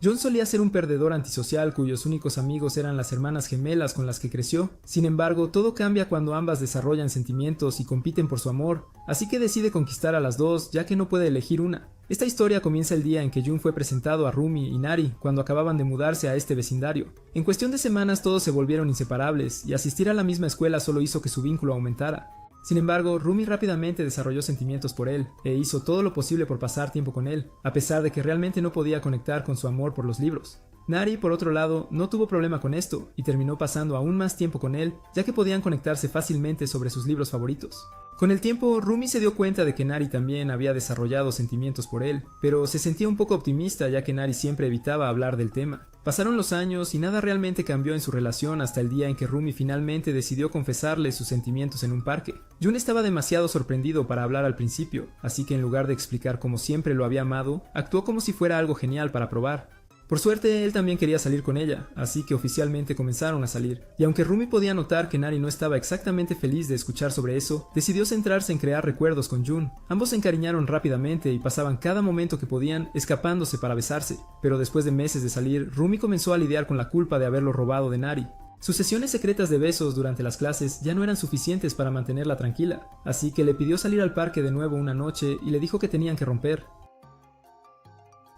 Jun solía ser un perdedor antisocial cuyos únicos amigos eran las hermanas gemelas con las que creció. Sin embargo, todo cambia cuando ambas desarrollan sentimientos y compiten por su amor, así que decide conquistar a las dos ya que no puede elegir una. Esta historia comienza el día en que Jun fue presentado a Rumi y Nari cuando acababan de mudarse a este vecindario. En cuestión de semanas todos se volvieron inseparables y asistir a la misma escuela solo hizo que su vínculo aumentara. Sin embargo, Rumi rápidamente desarrolló sentimientos por él, e hizo todo lo posible por pasar tiempo con él, a pesar de que realmente no podía conectar con su amor por los libros. Nari, por otro lado, no tuvo problema con esto, y terminó pasando aún más tiempo con él, ya que podían conectarse fácilmente sobre sus libros favoritos. Con el tiempo, Rumi se dio cuenta de que Nari también había desarrollado sentimientos por él, pero se sentía un poco optimista ya que Nari siempre evitaba hablar del tema. Pasaron los años y nada realmente cambió en su relación hasta el día en que Rumi finalmente decidió confesarle sus sentimientos en un parque. Jun estaba demasiado sorprendido para hablar al principio, así que en lugar de explicar cómo siempre lo había amado, actuó como si fuera algo genial para probar. Por suerte, él también quería salir con ella, así que oficialmente comenzaron a salir. Y aunque Rumi podía notar que Nari no estaba exactamente feliz de escuchar sobre eso, decidió centrarse en crear recuerdos con Jun. Ambos se encariñaron rápidamente y pasaban cada momento que podían escapándose para besarse. Pero después de meses de salir, Rumi comenzó a lidiar con la culpa de haberlo robado de Nari. Sus sesiones secretas de besos durante las clases ya no eran suficientes para mantenerla tranquila, así que le pidió salir al parque de nuevo una noche y le dijo que tenían que romper.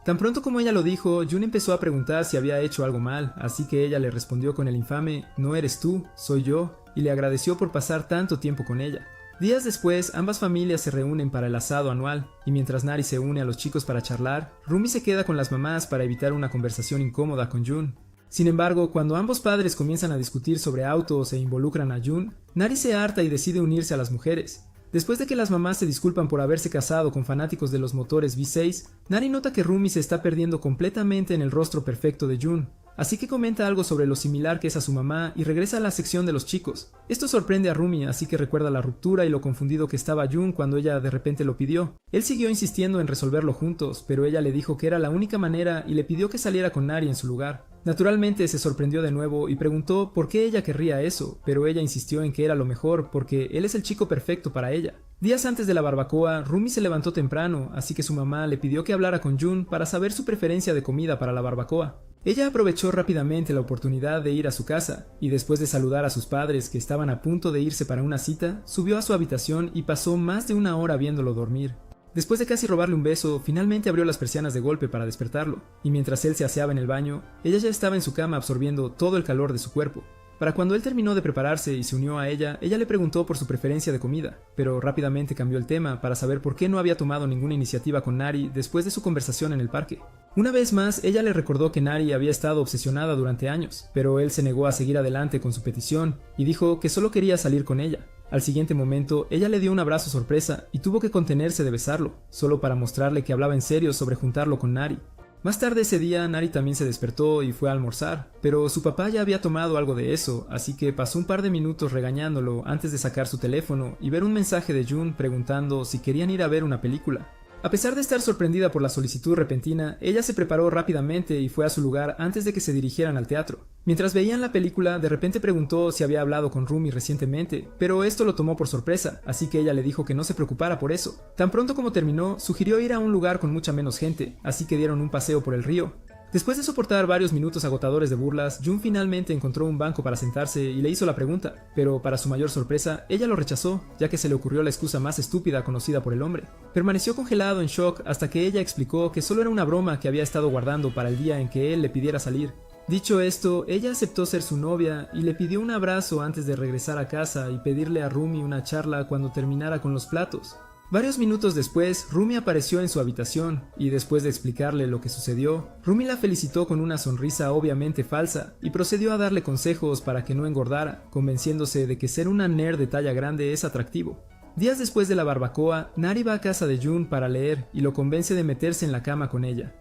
Tan pronto como ella lo dijo, Jun empezó a preguntar si había hecho algo mal, así que ella le respondió con el infame "no eres tú, soy yo", y le agradeció por pasar tanto tiempo con ella. Días después, ambas familias se reúnen para el asado anual, y mientras Nari se une a los chicos para charlar, Rumi se queda con las mamás para evitar una conversación incómoda con Jun. Sin embargo, cuando ambos padres comienzan a discutir sobre autos e involucran a Jun, Nari se harta y decide unirse a las mujeres. Después de que las mamás se disculpan por haberse casado con fanáticos de los motores V6, Nari nota que Rumi se está perdiendo completamente en el rostro perfecto de Jun, así que comenta algo sobre lo similar que es a su mamá y regresa a la sección de los chicos. Esto sorprende a Rumi, así que recuerda la ruptura y lo confundido que estaba Jun cuando ella de repente lo pidió. Él siguió insistiendo en resolverlo juntos, pero ella le dijo que era la única manera y le pidió que saliera con Nari en su lugar. Naturalmente se sorprendió de nuevo y preguntó por qué ella querría eso, pero ella insistió en que era lo mejor porque él es el chico perfecto para ella. Días antes de la barbacoa, Rumi se levantó temprano, así que su mamá le pidió que hablara con Jun para saber su preferencia de comida para la barbacoa. Ella aprovechó rápidamente la oportunidad de ir a su casa, y después de saludar a sus padres que estaban a punto de irse para una cita, subió a su habitación y pasó más de una hora viéndolo dormir. Después de casi robarle un beso, finalmente abrió las persianas de golpe para despertarlo, y mientras él se aseaba en el baño, ella ya estaba en su cama absorbiendo todo el calor de su cuerpo. Para cuando él terminó de prepararse y se unió a ella le preguntó por su preferencia de comida, pero rápidamente cambió el tema para saber por qué no había tomado ninguna iniciativa con Nari después de su conversación en el parque. Una vez más, ella le recordó que Nari había estado obsesionada durante años, pero él se negó a seguir adelante con su petición y dijo que solo quería salir con ella. Al siguiente momento, ella le dio un abrazo sorpresa y tuvo que contenerse de besarlo, solo para mostrarle que hablaba en serio sobre juntarlo con Nari. Más tarde ese día, Nari también se despertó y fue a almorzar, pero su papá ya había tomado algo de eso, así que pasó un par de minutos regañándolo antes de sacar su teléfono y ver un mensaje de Jun preguntando si querían ir a ver una película. A pesar de estar sorprendida por la solicitud repentina, ella se preparó rápidamente y fue a su lugar antes de que se dirigieran al teatro. Mientras veían la película, de repente preguntó si había hablado con Rumi recientemente, pero esto lo tomó por sorpresa, así que ella le dijo que no se preocupara por eso. Tan pronto como terminó, sugirió ir a un lugar con mucha menos gente, así que dieron un paseo por el río. Después de soportar varios minutos agotadores de burlas, Jun finalmente encontró un banco para sentarse y le hizo la pregunta, pero para su mayor sorpresa, ella lo rechazó, ya que se le ocurrió la excusa más estúpida conocida por el hombre. Permaneció congelado en shock hasta que ella explicó que solo era una broma que había estado guardando para el día en que él le pidiera salir. Dicho esto, ella aceptó ser su novia y le pidió un abrazo antes de regresar a casa y pedirle a Rumi una charla cuando terminara con los platos. Varios minutos después, Rumi apareció en su habitación, y después de explicarle lo que sucedió, Rumi la felicitó con una sonrisa obviamente falsa, y procedió a darle consejos para que no engordara, convenciéndose de que ser una nerd de talla grande es atractivo. Días después de la barbacoa, Nari va a casa de Jun para leer, y lo convence de meterse en la cama con ella.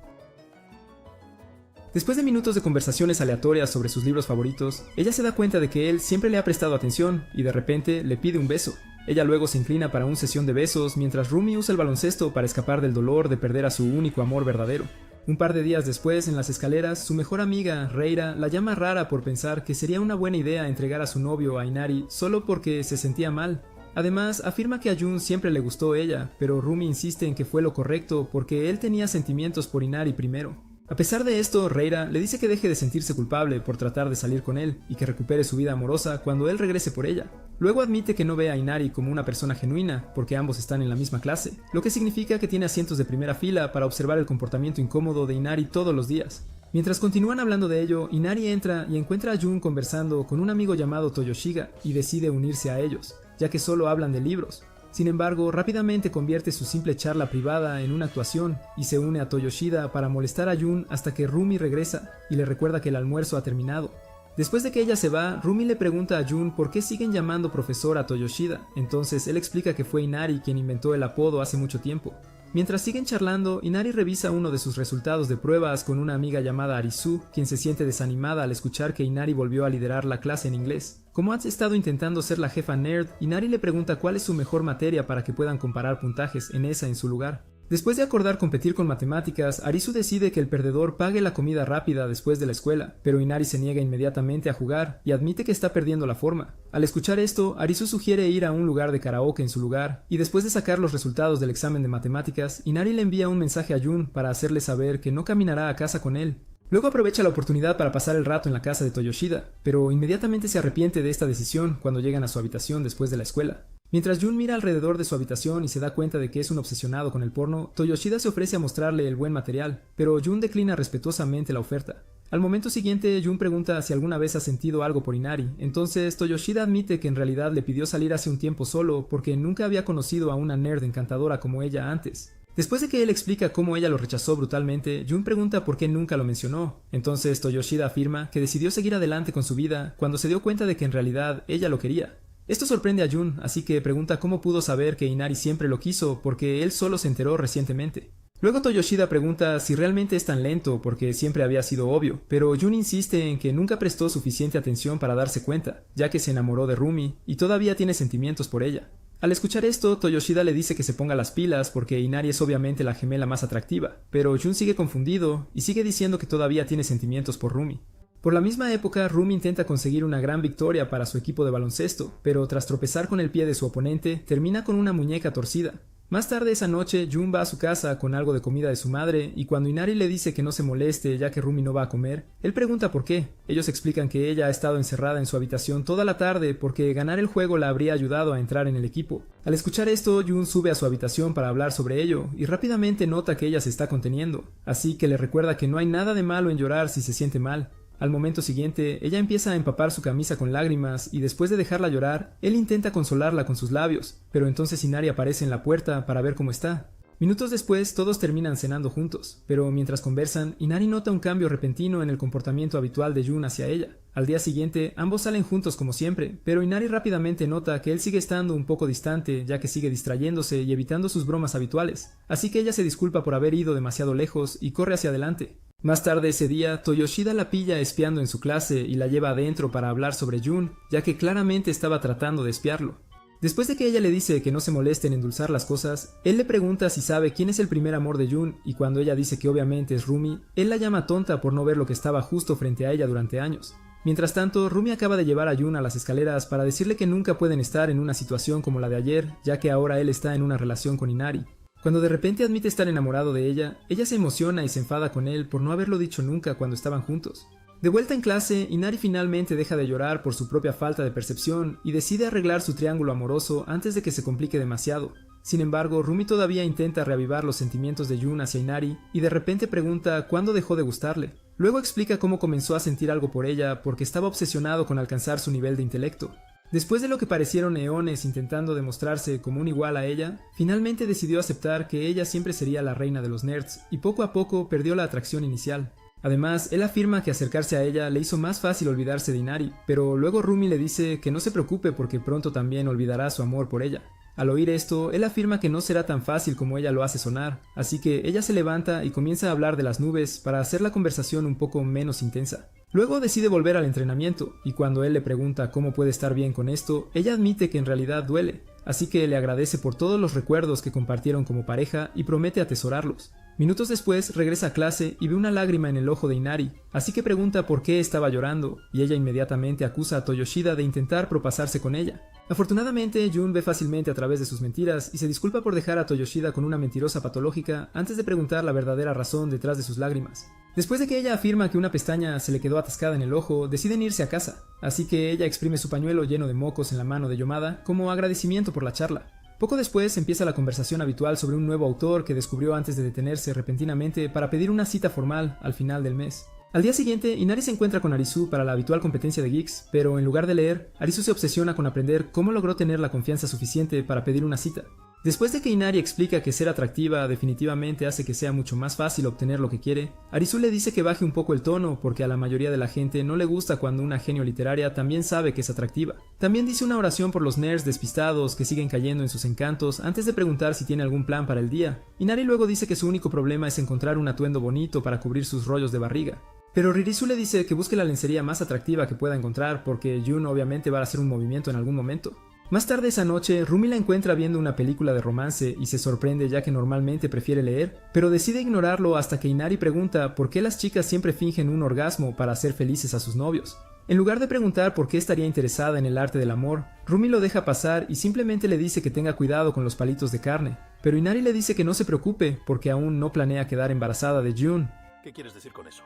Después de minutos de conversaciones aleatorias sobre sus libros favoritos, ella se da cuenta de que él siempre le ha prestado atención, y de repente le pide un beso. Ella luego se inclina para una sesión de besos mientras Rumi usa el baloncesto para escapar del dolor de perder a su único amor verdadero. Un par de días después, en las escaleras, su mejor amiga, Reira, la llama rara por pensar que sería una buena idea entregar a su novio a Inari solo porque se sentía mal. Además, afirma que a Jun siempre le gustó ella, pero Rumi insiste en que fue lo correcto porque él tenía sentimientos por Inari primero. A pesar de esto, Reira le dice que deje de sentirse culpable por tratar de salir con él y que recupere su vida amorosa cuando él regrese por ella. Luego admite que no ve a Inari como una persona genuina porque ambos están en la misma clase, lo que significa que tiene asientos de primera fila para observar el comportamiento incómodo de Inari todos los días. Mientras continúan hablando de ello, Inari entra y encuentra a Jun conversando con un amigo llamado Toyoshiga y decide unirse a ellos, ya que solo hablan de libros. Sin embargo, rápidamente convierte su simple charla privada en una actuación y se une a Toyoshida para molestar a Jun hasta que Rumi regresa y le recuerda que el almuerzo ha terminado. Después de que ella se va, Rumi le pregunta a Jun por qué siguen llamando profesor a Toyoshida, entonces él explica que fue Inari quien inventó el apodo hace mucho tiempo. Mientras siguen charlando, Inari revisa uno de sus resultados de pruebas con una amiga llamada Arisu, quien se siente desanimada al escuchar que Inari volvió a liderar la clase en inglés. Como ha estado intentando ser la jefa nerd, Inari le pregunta cuál es su mejor materia para que puedan comparar puntajes en esa en su lugar. Después de acordar competir con matemáticas, Arisu decide que el perdedor pague la comida rápida después de la escuela, pero Inari se niega inmediatamente a jugar y admite que está perdiendo la forma. Al escuchar esto, Arisu sugiere ir a un lugar de karaoke en su lugar, y después de sacar los resultados del examen de matemáticas, Inari le envía un mensaje a Jun para hacerle saber que no caminará a casa con él. Luego aprovecha la oportunidad para pasar el rato en la casa de Toyoshida, pero inmediatamente se arrepiente de esta decisión cuando llegan a su habitación después de la escuela. Mientras Jun mira alrededor de su habitación y se da cuenta de que es un obsesionado con el porno, Toyoshida se ofrece a mostrarle el buen material, pero Jun declina respetuosamente la oferta. Al momento siguiente, Jun pregunta si alguna vez ha sentido algo por Inari, entonces Toyoshida admite que en realidad le pidió salir hace un tiempo solo porque nunca había conocido a una nerd encantadora como ella antes. Después de que él explica cómo ella lo rechazó brutalmente, Jun pregunta por qué nunca lo mencionó. Entonces Toyoshida afirma que decidió seguir adelante con su vida cuando se dio cuenta de que en realidad ella lo quería. Esto sorprende a Jun, así que pregunta cómo pudo saber que Inari siempre lo quiso porque él solo se enteró recientemente. Luego Toyoshida pregunta si realmente es tan lento porque siempre había sido obvio, pero Jun insiste en que nunca prestó suficiente atención para darse cuenta, ya que se enamoró de Rumi y todavía tiene sentimientos por ella. Al escuchar esto, Toyoshida le dice que se ponga las pilas porque Inari es obviamente la gemela más atractiva, pero Jun sigue confundido y sigue diciendo que todavía tiene sentimientos por Rumi. Por la misma época, Rumi intenta conseguir una gran victoria para su equipo de baloncesto, pero tras tropezar con el pie de su oponente, termina con una muñeca torcida. Más tarde esa noche, Jun va a su casa con algo de comida de su madre, y cuando Inari le dice que no se moleste ya que Rumi no va a comer, él pregunta por qué. Ellos explican que ella ha estado encerrada en su habitación toda la tarde porque ganar el juego la habría ayudado a entrar en el equipo. Al escuchar esto, Jun sube a su habitación para hablar sobre ello, y rápidamente nota que ella se está conteniendo, así que le recuerda que no hay nada de malo en llorar si se siente mal. Al momento siguiente, ella empieza a empapar su camisa con lágrimas y después de dejarla llorar, él intenta consolarla con sus labios, pero entonces Inari aparece en la puerta para ver cómo está. Minutos después, todos terminan cenando juntos, pero mientras conversan, Inari nota un cambio repentino en el comportamiento habitual de Jun hacia ella. Al día siguiente, ambos salen juntos como siempre, pero Inari rápidamente nota que él sigue estando un poco distante ya que sigue distrayéndose y evitando sus bromas habituales, así que ella se disculpa por haber ido demasiado lejos y corre hacia adelante. Más tarde ese día, Toyoshida la pilla espiando en su clase y la lleva adentro para hablar sobre Jun, ya que claramente estaba tratando de espiarlo. Después de que ella le dice que no se moleste en endulzar las cosas, él le pregunta si sabe quién es el primer amor de Jun, y cuando ella dice que obviamente es Rumi, él la llama tonta por no ver lo que estaba justo frente a ella durante años. Mientras tanto, Rumi acaba de llevar a Jun a las escaleras para decirle que nunca pueden estar en una situación como la de ayer, ya que ahora él está en una relación con Inari. Cuando de repente admite estar enamorado de ella, ella se emociona y se enfada con él por no haberlo dicho nunca cuando estaban juntos. De vuelta en clase, Inari finalmente deja de llorar por su propia falta de percepción y decide arreglar su triángulo amoroso antes de que se complique demasiado. Sin embargo, Rumi todavía intenta reavivar los sentimientos de Jun hacia Inari y de repente pregunta cuándo dejó de gustarle. Luego explica cómo comenzó a sentir algo por ella porque estaba obsesionado con alcanzar su nivel de intelecto. Después de lo que parecieron eones intentando demostrarse como un igual a ella, finalmente decidió aceptar que ella siempre sería la reina de los nerds y poco a poco perdió la atracción inicial. Además, él afirma que acercarse a ella le hizo más fácil olvidarse de Inari, pero luego Rumi le dice que no se preocupe porque pronto también olvidará su amor por ella. Al oír esto, él afirma que no será tan fácil como ella lo hace sonar, así que ella se levanta y comienza a hablar de las nubes para hacer la conversación un poco menos intensa. Luego decide volver al entrenamiento, y cuando él le pregunta cómo puede estar bien con esto, ella admite que en realidad duele, así que le agradece por todos los recuerdos que compartieron como pareja y promete atesorarlos. Minutos después regresa a clase y ve una lágrima en el ojo de Inari, así que pregunta por qué estaba llorando, y ella inmediatamente acusa a Toyoshida de intentar propasarse con ella. Afortunadamente, Jun ve fácilmente a través de sus mentiras y se disculpa por dejar a Toyoshida con una mentirosa patológica antes de preguntar la verdadera razón detrás de sus lágrimas. Después de que ella afirma que una pestaña se le quedó atascada en el ojo, deciden irse a casa, así que ella exprime su pañuelo lleno de mocos en la mano de Yomada como agradecimiento por la charla. Poco después empieza la conversación habitual sobre un nuevo autor que descubrió antes de detenerse repentinamente para pedir una cita formal al final del mes. Al día siguiente, Inari se encuentra con Arisu para la habitual competencia de geeks, pero en lugar de leer, Arisu se obsesiona con aprender cómo logró tener la confianza suficiente para pedir una cita. Después de que Inari explica que ser atractiva definitivamente hace que sea mucho más fácil obtener lo que quiere, Arisu le dice que baje un poco el tono porque a la mayoría de la gente no le gusta cuando una genio literaria también sabe que es atractiva. También dice una oración por los nerds despistados que siguen cayendo en sus encantos antes de preguntar si tiene algún plan para el día. Inari luego dice que su único problema es encontrar un atuendo bonito para cubrir sus rollos de barriga. Pero Ririsu le dice que busque la lencería más atractiva que pueda encontrar porque Jun obviamente va a hacer un movimiento en algún momento. Más tarde esa noche, Rumi la encuentra viendo una película de romance y se sorprende ya que normalmente prefiere leer, pero decide ignorarlo hasta que Inari pregunta por qué las chicas siempre fingen un orgasmo para hacer felices a sus novios. En lugar de preguntar por qué estaría interesada en el arte del amor, Rumi lo deja pasar y simplemente le dice que tenga cuidado con los palitos de carne, pero Inari le dice que no se preocupe porque aún no planea quedar embarazada de Jun. ¿Qué quieres decir con eso?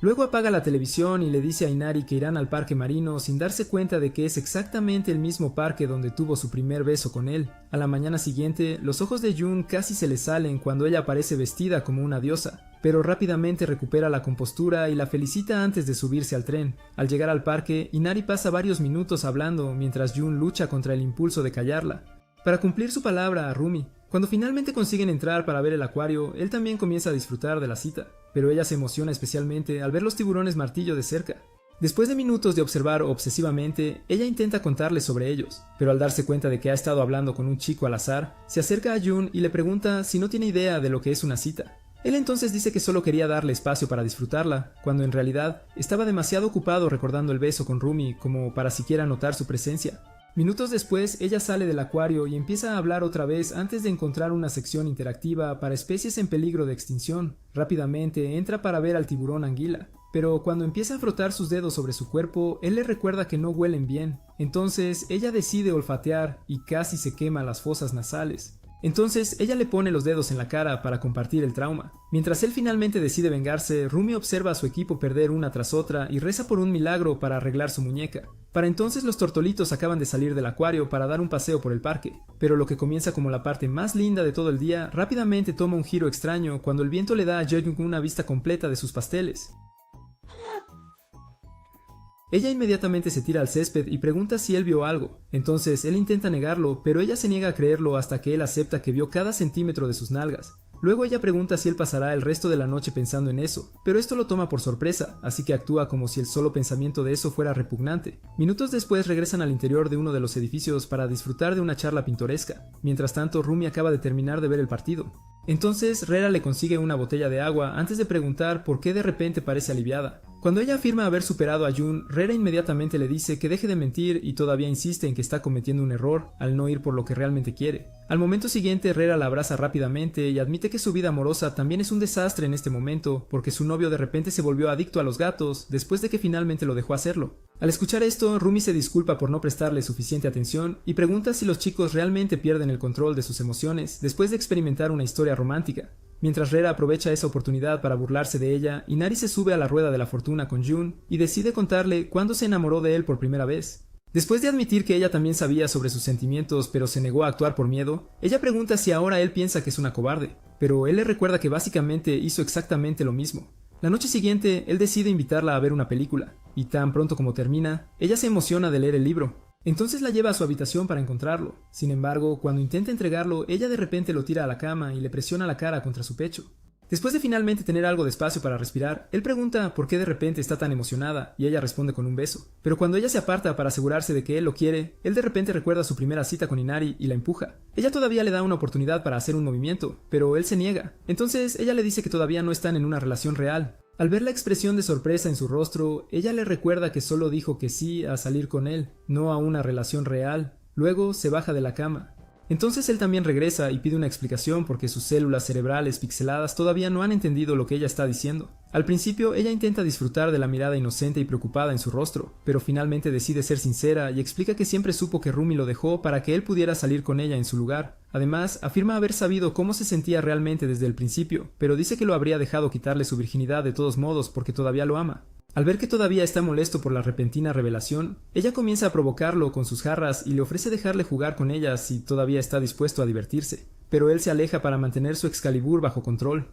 Luego apaga la televisión y le dice a Inari que irán al parque marino sin darse cuenta de que es exactamente el mismo parque donde tuvo su primer beso con él. A la mañana siguiente, los ojos de Jun casi se le salen cuando ella aparece vestida como una diosa, pero rápidamente recupera la compostura y la felicita antes de subirse al tren. Al llegar al parque, Inari pasa varios minutos hablando mientras Jun lucha contra el impulso de callarla, para cumplir su palabra a Rumi. Cuando finalmente consiguen entrar para ver el acuario, él también comienza a disfrutar de la cita, pero ella se emociona especialmente al ver los tiburones martillo de cerca. Después de minutos de observar obsesivamente, ella intenta contarle sobre ellos, pero al darse cuenta de que ha estado hablando con un chico al azar, se acerca a Jun y le pregunta si no tiene idea de lo que es una cita. Él entonces dice que solo quería darle espacio para disfrutarla, cuando en realidad estaba demasiado ocupado recordando el beso con Rumi como para siquiera notar su presencia. Minutos después, ella sale del acuario y empieza a hablar otra vez antes de encontrar una sección interactiva para especies en peligro de extinción. Rápidamente entra para ver al tiburón anguila, pero cuando empieza a frotar sus dedos sobre su cuerpo, él le recuerda que no huelen bien. Entonces ella decide olfatear y casi se quema las fosas nasales. Entonces ella le pone los dedos en la cara para compartir el trauma. Mientras él finalmente decide vengarse, Rumi observa a su equipo perder una tras otra y reza por un milagro para arreglar su muñeca. Para entonces los tortolitos acaban de salir del acuario para dar un paseo por el parque, pero lo que comienza como la parte más linda de todo el día rápidamente toma un giro extraño cuando el viento le da a Jaehyung una vista completa de sus pasteles. Ella inmediatamente se tira al césped y pregunta si él vio algo. Entonces él intenta negarlo, pero ella se niega a creerlo hasta que él acepta que vio cada centímetro de sus nalgas. Luego ella pregunta si él pasará el resto de la noche pensando en eso, pero esto lo toma por sorpresa, así que actúa como si el solo pensamiento de eso fuera repugnante. Minutos después regresan al interior de uno de los edificios para disfrutar de una charla pintoresca. Mientras tanto, Rumi acaba de terminar de ver el partido. Entonces Rera le consigue una botella de agua antes de preguntar por qué de repente parece aliviada. Cuando ella afirma haber superado a Jun, Rera inmediatamente le dice que deje de mentir y todavía insiste en que está cometiendo un error al no ir por lo que realmente quiere. Al momento siguiente, Rera la abraza rápidamente y admite que su vida amorosa también es un desastre en este momento porque su novio de repente se volvió adicto a los gatos después de que finalmente lo dejó hacerlo. Al escuchar esto, Rumi se disculpa por no prestarle suficiente atención y pregunta si los chicos realmente pierden el control de sus emociones después de experimentar una historia romántica. Mientras Rera aprovecha esa oportunidad para burlarse de ella, Inari se sube a la rueda de la fortuna con Jun y decide contarle cuándo se enamoró de él por primera vez. Después de admitir que ella también sabía sobre sus sentimientos pero se negó a actuar por miedo, ella pregunta si ahora él piensa que es una cobarde, pero él le recuerda que básicamente hizo exactamente lo mismo. La noche siguiente, él decide invitarla a ver una película, y tan pronto como termina, ella se emociona de leer el libro. Entonces la lleva a su habitación para encontrarlo. Sin embargo, cuando intenta entregarlo, ella de repente lo tira a la cama y le presiona la cara contra su pecho. Después de finalmente tener algo de espacio para respirar, él pregunta por qué de repente está tan emocionada y ella responde con un beso. Pero cuando ella se aparta para asegurarse de que él lo quiere, él de repente recuerda su primera cita con Inari y la empuja. Ella todavía le da una oportunidad para hacer un movimiento, pero él se niega. Entonces ella le dice que todavía no están en una relación real. Al ver la expresión de sorpresa en su rostro, ella le recuerda que solo dijo que sí a salir con él, no a una relación real. Luego se baja de la cama. Entonces él también regresa y pide una explicación porque sus células cerebrales pixeladas todavía no han entendido lo que ella está diciendo. Al principio ella intenta disfrutar de la mirada inocente y preocupada en su rostro, pero finalmente decide ser sincera y explica que siempre supo que Rumi lo dejó para que él pudiera salir con ella en su lugar. Además, afirma haber sabido cómo se sentía realmente desde el principio, pero dice que lo habría dejado quitarle su virginidad de todos modos porque todavía lo ama. Al ver que todavía está molesto por la repentina revelación, ella comienza a provocarlo con sus jarras y le ofrece dejarle jugar con ellas si todavía está dispuesto a divertirse, pero él se aleja para mantener su Excalibur bajo control.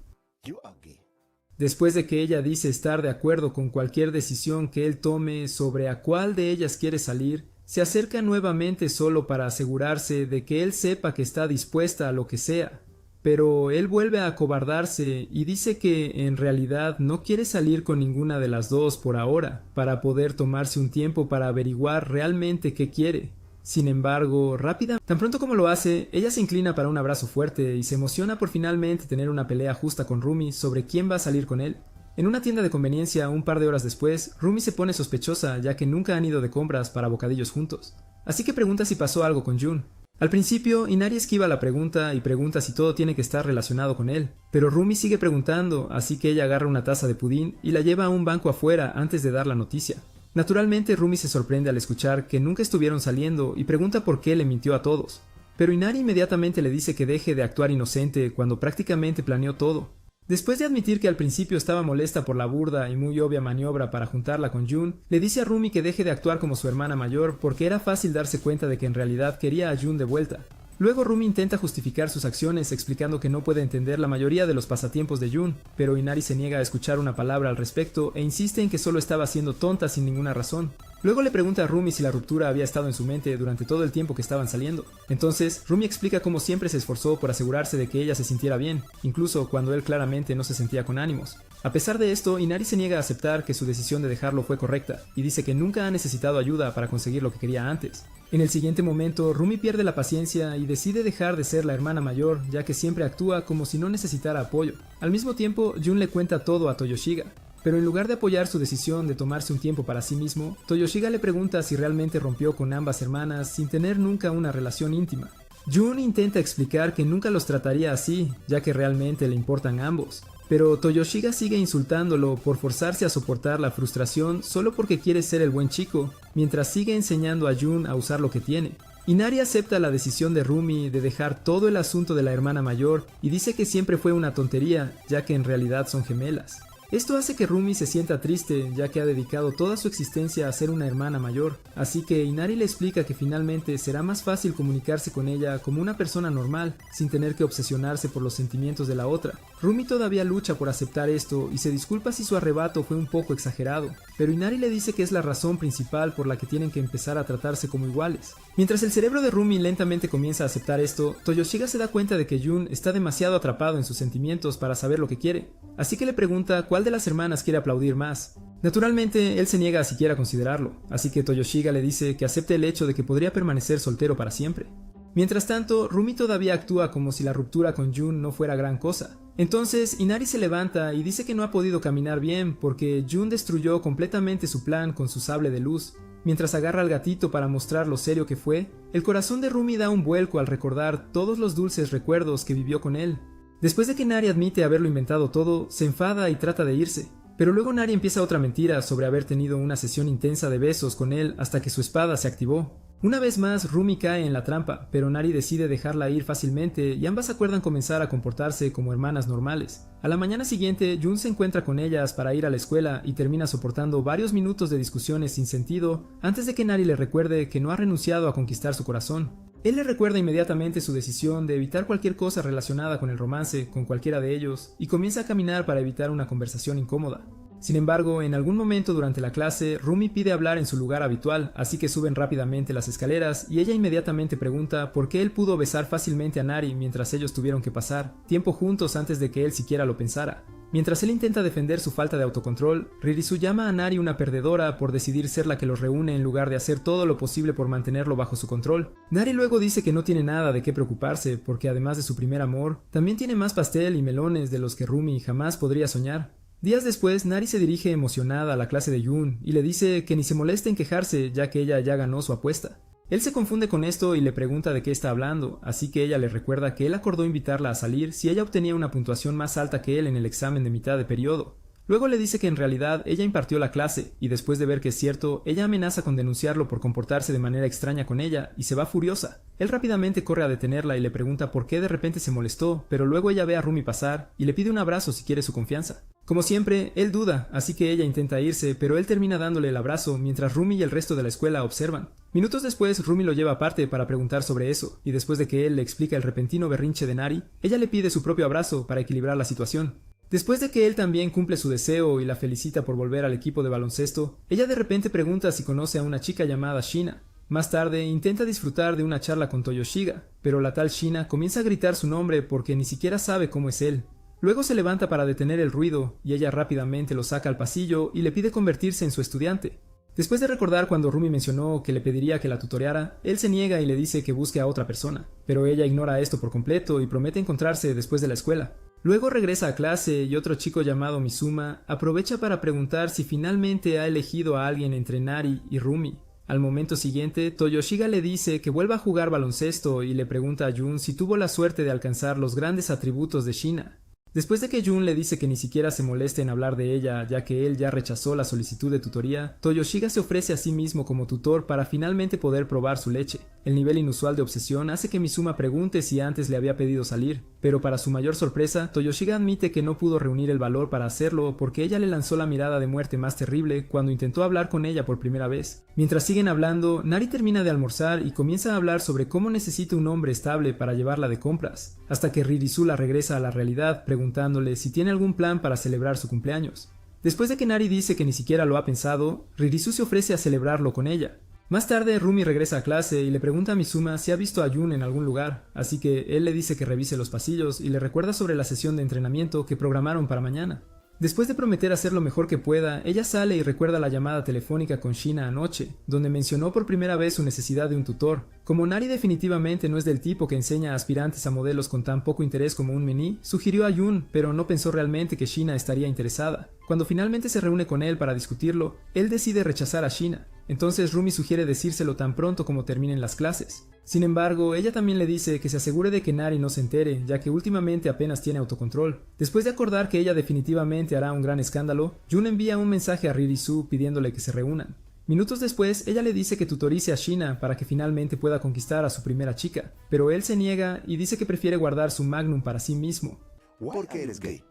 Después de que ella dice estar de acuerdo con cualquier decisión que él tome sobre a cuál de ellas quiere salir, se acerca nuevamente solo para asegurarse de que él sepa que está dispuesta a lo que sea. Pero él vuelve a acobardarse y dice que en realidad no quiere salir con ninguna de las dos por ahora, para poder tomarse un tiempo para averiguar realmente qué quiere. Sin embargo, tan pronto como lo hace, ella se inclina para un abrazo fuerte y se emociona por finalmente tener una pelea justa con Rumi sobre quién va a salir con él. En una tienda de conveniencia, un par de horas después, Rumi se pone sospechosa ya que nunca han ido de compras para bocadillos juntos. Así que pregunta si pasó algo con Jun. Al principio, Inari esquiva la pregunta y pregunta si todo tiene que estar relacionado con él, pero Rumi sigue preguntando, así que ella agarra una taza de pudín y la lleva a un banco afuera antes de dar la noticia. Naturalmente, Rumi se sorprende al escuchar que nunca estuvieron saliendo y pregunta por qué le mintió a todos. Pero Inari inmediatamente le dice que deje de actuar inocente cuando prácticamente planeó todo. Después de admitir que al principio estaba molesta por la burda y muy obvia maniobra para juntarla con Jun, le dice a Rumi que deje de actuar como su hermana mayor porque era fácil darse cuenta de que en realidad quería a Jun de vuelta. Luego Rumi intenta justificar sus acciones explicando que no puede entender la mayoría de los pasatiempos de Jun, pero Inari se niega a escuchar una palabra al respecto e insiste en que solo estaba siendo tonta sin ninguna razón. Luego le pregunta a Rumi si la ruptura había estado en su mente durante todo el tiempo que estaban saliendo. Entonces, Rumi explica cómo siempre se esforzó por asegurarse de que ella se sintiera bien, incluso cuando él claramente no se sentía con ánimos. A pesar de esto, Inari se niega a aceptar que su decisión de dejarlo fue correcta, y dice que nunca ha necesitado ayuda para conseguir lo que quería antes. En el siguiente momento, Rumi pierde la paciencia y decide dejar de ser la hermana mayor, ya que siempre actúa como si no necesitara apoyo. Al mismo tiempo, Jun le cuenta todo a Toyoshiga. Pero en lugar de apoyar su decisión de tomarse un tiempo para sí mismo, Toyoshiga le pregunta si realmente rompió con ambas hermanas sin tener nunca una relación íntima. Jun intenta explicar que nunca los trataría así, ya que realmente le importan ambos. Pero Toyoshiga sigue insultándolo por forzarse a soportar la frustración solo porque quiere ser el buen chico, mientras sigue enseñando a Jun a usar lo que tiene. Inari acepta la decisión de Rumi de dejar todo el asunto de la hermana mayor y dice que siempre fue una tontería, ya que en realidad son gemelas. Esto hace que Rumi se sienta triste, ya que ha dedicado toda su existencia a ser una hermana mayor, así que Inari le explica que finalmente será más fácil comunicarse con ella como una persona normal, sin tener que obsesionarse por los sentimientos de la otra. Rumi todavía lucha por aceptar esto y se disculpa si su arrebato fue un poco exagerado, pero Inari le dice que es la razón principal por la que tienen que empezar a tratarse como iguales. Mientras el cerebro de Rumi lentamente comienza a aceptar esto, Toyoshiga se da cuenta de que Jun está demasiado atrapado en sus sentimientos para saber lo que quiere, así que le pregunta cuál de las hermanas quiere aplaudir más. Naturalmente, él se niega a siquiera considerarlo, así que Toyoshiga le dice que acepte el hecho de que podría permanecer soltero para siempre. Mientras tanto, Rumi todavía actúa como si la ruptura con Jun no fuera gran cosa. Entonces, Inari se levanta y dice que no ha podido caminar bien porque Jun destruyó completamente su plan con su sable de luz. Mientras agarra al gatito para mostrar lo serio que fue, el corazón de Rumi da un vuelco al recordar todos los dulces recuerdos que vivió con él. Después de que Nari admite haberlo inventado todo, se enfada y trata de irse. Pero luego Nari empieza otra mentira sobre haber tenido una sesión intensa de besos con él hasta que su espada se activó. Una vez más, Rumi cae en la trampa, pero Nari decide dejarla ir fácilmente y ambas acuerdan comenzar a comportarse como hermanas normales. A la mañana siguiente, Jun se encuentra con ellas para ir a la escuela y termina soportando varios minutos de discusiones sin sentido antes de que Nari le recuerde que no ha renunciado a conquistar su corazón. Él le recuerda inmediatamente su decisión de evitar cualquier cosa relacionada con el romance con cualquiera de ellos y comienza a caminar para evitar una conversación incómoda. Sin embargo, en algún momento durante la clase, Rumi pide hablar en su lugar habitual, así que suben rápidamente las escaleras y ella inmediatamente pregunta por qué él pudo besar fácilmente a Nari mientras ellos tuvieron que pasar tiempo juntos antes de que él siquiera lo pensara. Mientras él intenta defender su falta de autocontrol, Ririsu llama a Nari una perdedora por decidir ser la que los reúne en lugar de hacer todo lo posible por mantenerlo bajo su control. Nari luego dice que no tiene nada de qué preocuparse porque además de su primer amor, también tiene más pastel y melones de los que Rumi jamás podría soñar. Días después, Nari se dirige emocionada a la clase de Jun y le dice que ni se moleste en quejarse ya que ella ya ganó su apuesta. Él se confunde con esto y le pregunta de qué está hablando, así que ella le recuerda que él acordó invitarla a salir si ella obtenía una puntuación más alta que él en el examen de mitad de periodo. Luego le dice que en realidad ella impartió la clase, y después de ver que es cierto, ella amenaza con denunciarlo por comportarse de manera extraña con ella, y se va furiosa. Él rápidamente corre a detenerla y le pregunta por qué de repente se molestó, pero luego ella ve a Rumi pasar, y le pide un abrazo si quiere su confianza. Como siempre, él duda, así que ella intenta irse, pero él termina dándole el abrazo, mientras Rumi y el resto de la escuela observan. Minutos después, Rumi lo lleva aparte para preguntar sobre eso, y después de que él le explica el repentino berrinche de Nari, ella le pide su propio abrazo para equilibrar la situación. Después de que él también cumple su deseo y la felicita por volver al equipo de baloncesto, ella de repente pregunta si conoce a una chica llamada Shina. Más tarde intenta disfrutar de una charla con Toyoshiga, pero la tal Shina comienza a gritar su nombre porque ni siquiera sabe cómo es él. Luego se levanta para detener el ruido y ella rápidamente lo saca al pasillo y le pide convertirse en su estudiante. Después de recordar cuando Rumi mencionó que le pediría que la tutoreara, él se niega y le dice que busque a otra persona, pero ella ignora esto por completo y promete encontrarse después de la escuela. Luego regresa a clase y otro chico llamado Mizuma aprovecha para preguntar si finalmente ha elegido a alguien entre Nari y Rumi. Al momento siguiente, Toyoshiga le dice que vuelva a jugar baloncesto y le pregunta a Jun si tuvo la suerte de alcanzar los grandes atributos de Shina. Después de que Jun le dice que ni siquiera se moleste en hablar de ella, ya que él ya rechazó la solicitud de tutoría, Toyoshiga se ofrece a sí mismo como tutor para finalmente poder probar su leche. El nivel inusual de obsesión hace que Mizuma pregunte si antes le había pedido salir, pero para su mayor sorpresa, Toyoshiga admite que no pudo reunir el valor para hacerlo porque ella le lanzó la mirada de muerte más terrible cuando intentó hablar con ella por primera vez. Mientras siguen hablando, Nari termina de almorzar y comienza a hablar sobre cómo necesita un hombre estable para llevarla de compras, hasta que Ririsu la regresa a la realidad preguntándole si tiene algún plan para celebrar su cumpleaños. Después de que Nari dice que ni siquiera lo ha pensado, Ririsu se ofrece a celebrarlo con ella. Más tarde, Rumi regresa a clase y le pregunta a Mizuma si ha visto a Jun en algún lugar, así que él le dice que revise los pasillos y le recuerda sobre la sesión de entrenamiento que programaron para mañana. Después de prometer hacer lo mejor que pueda, ella sale y recuerda la llamada telefónica con Shina anoche, donde mencionó por primera vez su necesidad de un tutor. Como Nari definitivamente no es del tipo que enseña a aspirantes a modelos con tan poco interés como un mení, sugirió a Jun, pero no pensó realmente que Shina estaría interesada. Cuando finalmente se reúne con él para discutirlo, él decide rechazar a Shina. Entonces Rumi sugiere decírselo tan pronto como terminen las clases. Sin embargo, ella también le dice que se asegure de que Nari no se entere, ya que últimamente apenas tiene autocontrol. Después de acordar que ella definitivamente hará un gran escándalo, Jun envía un mensaje a Ririsu pidiéndole que se reúnan. Minutos después, ella le dice que tutorice a Shina para que finalmente pueda conquistar a su primera chica, pero él se niega y dice que prefiere guardar su magnum para sí mismo. ¿Por qué eres gay?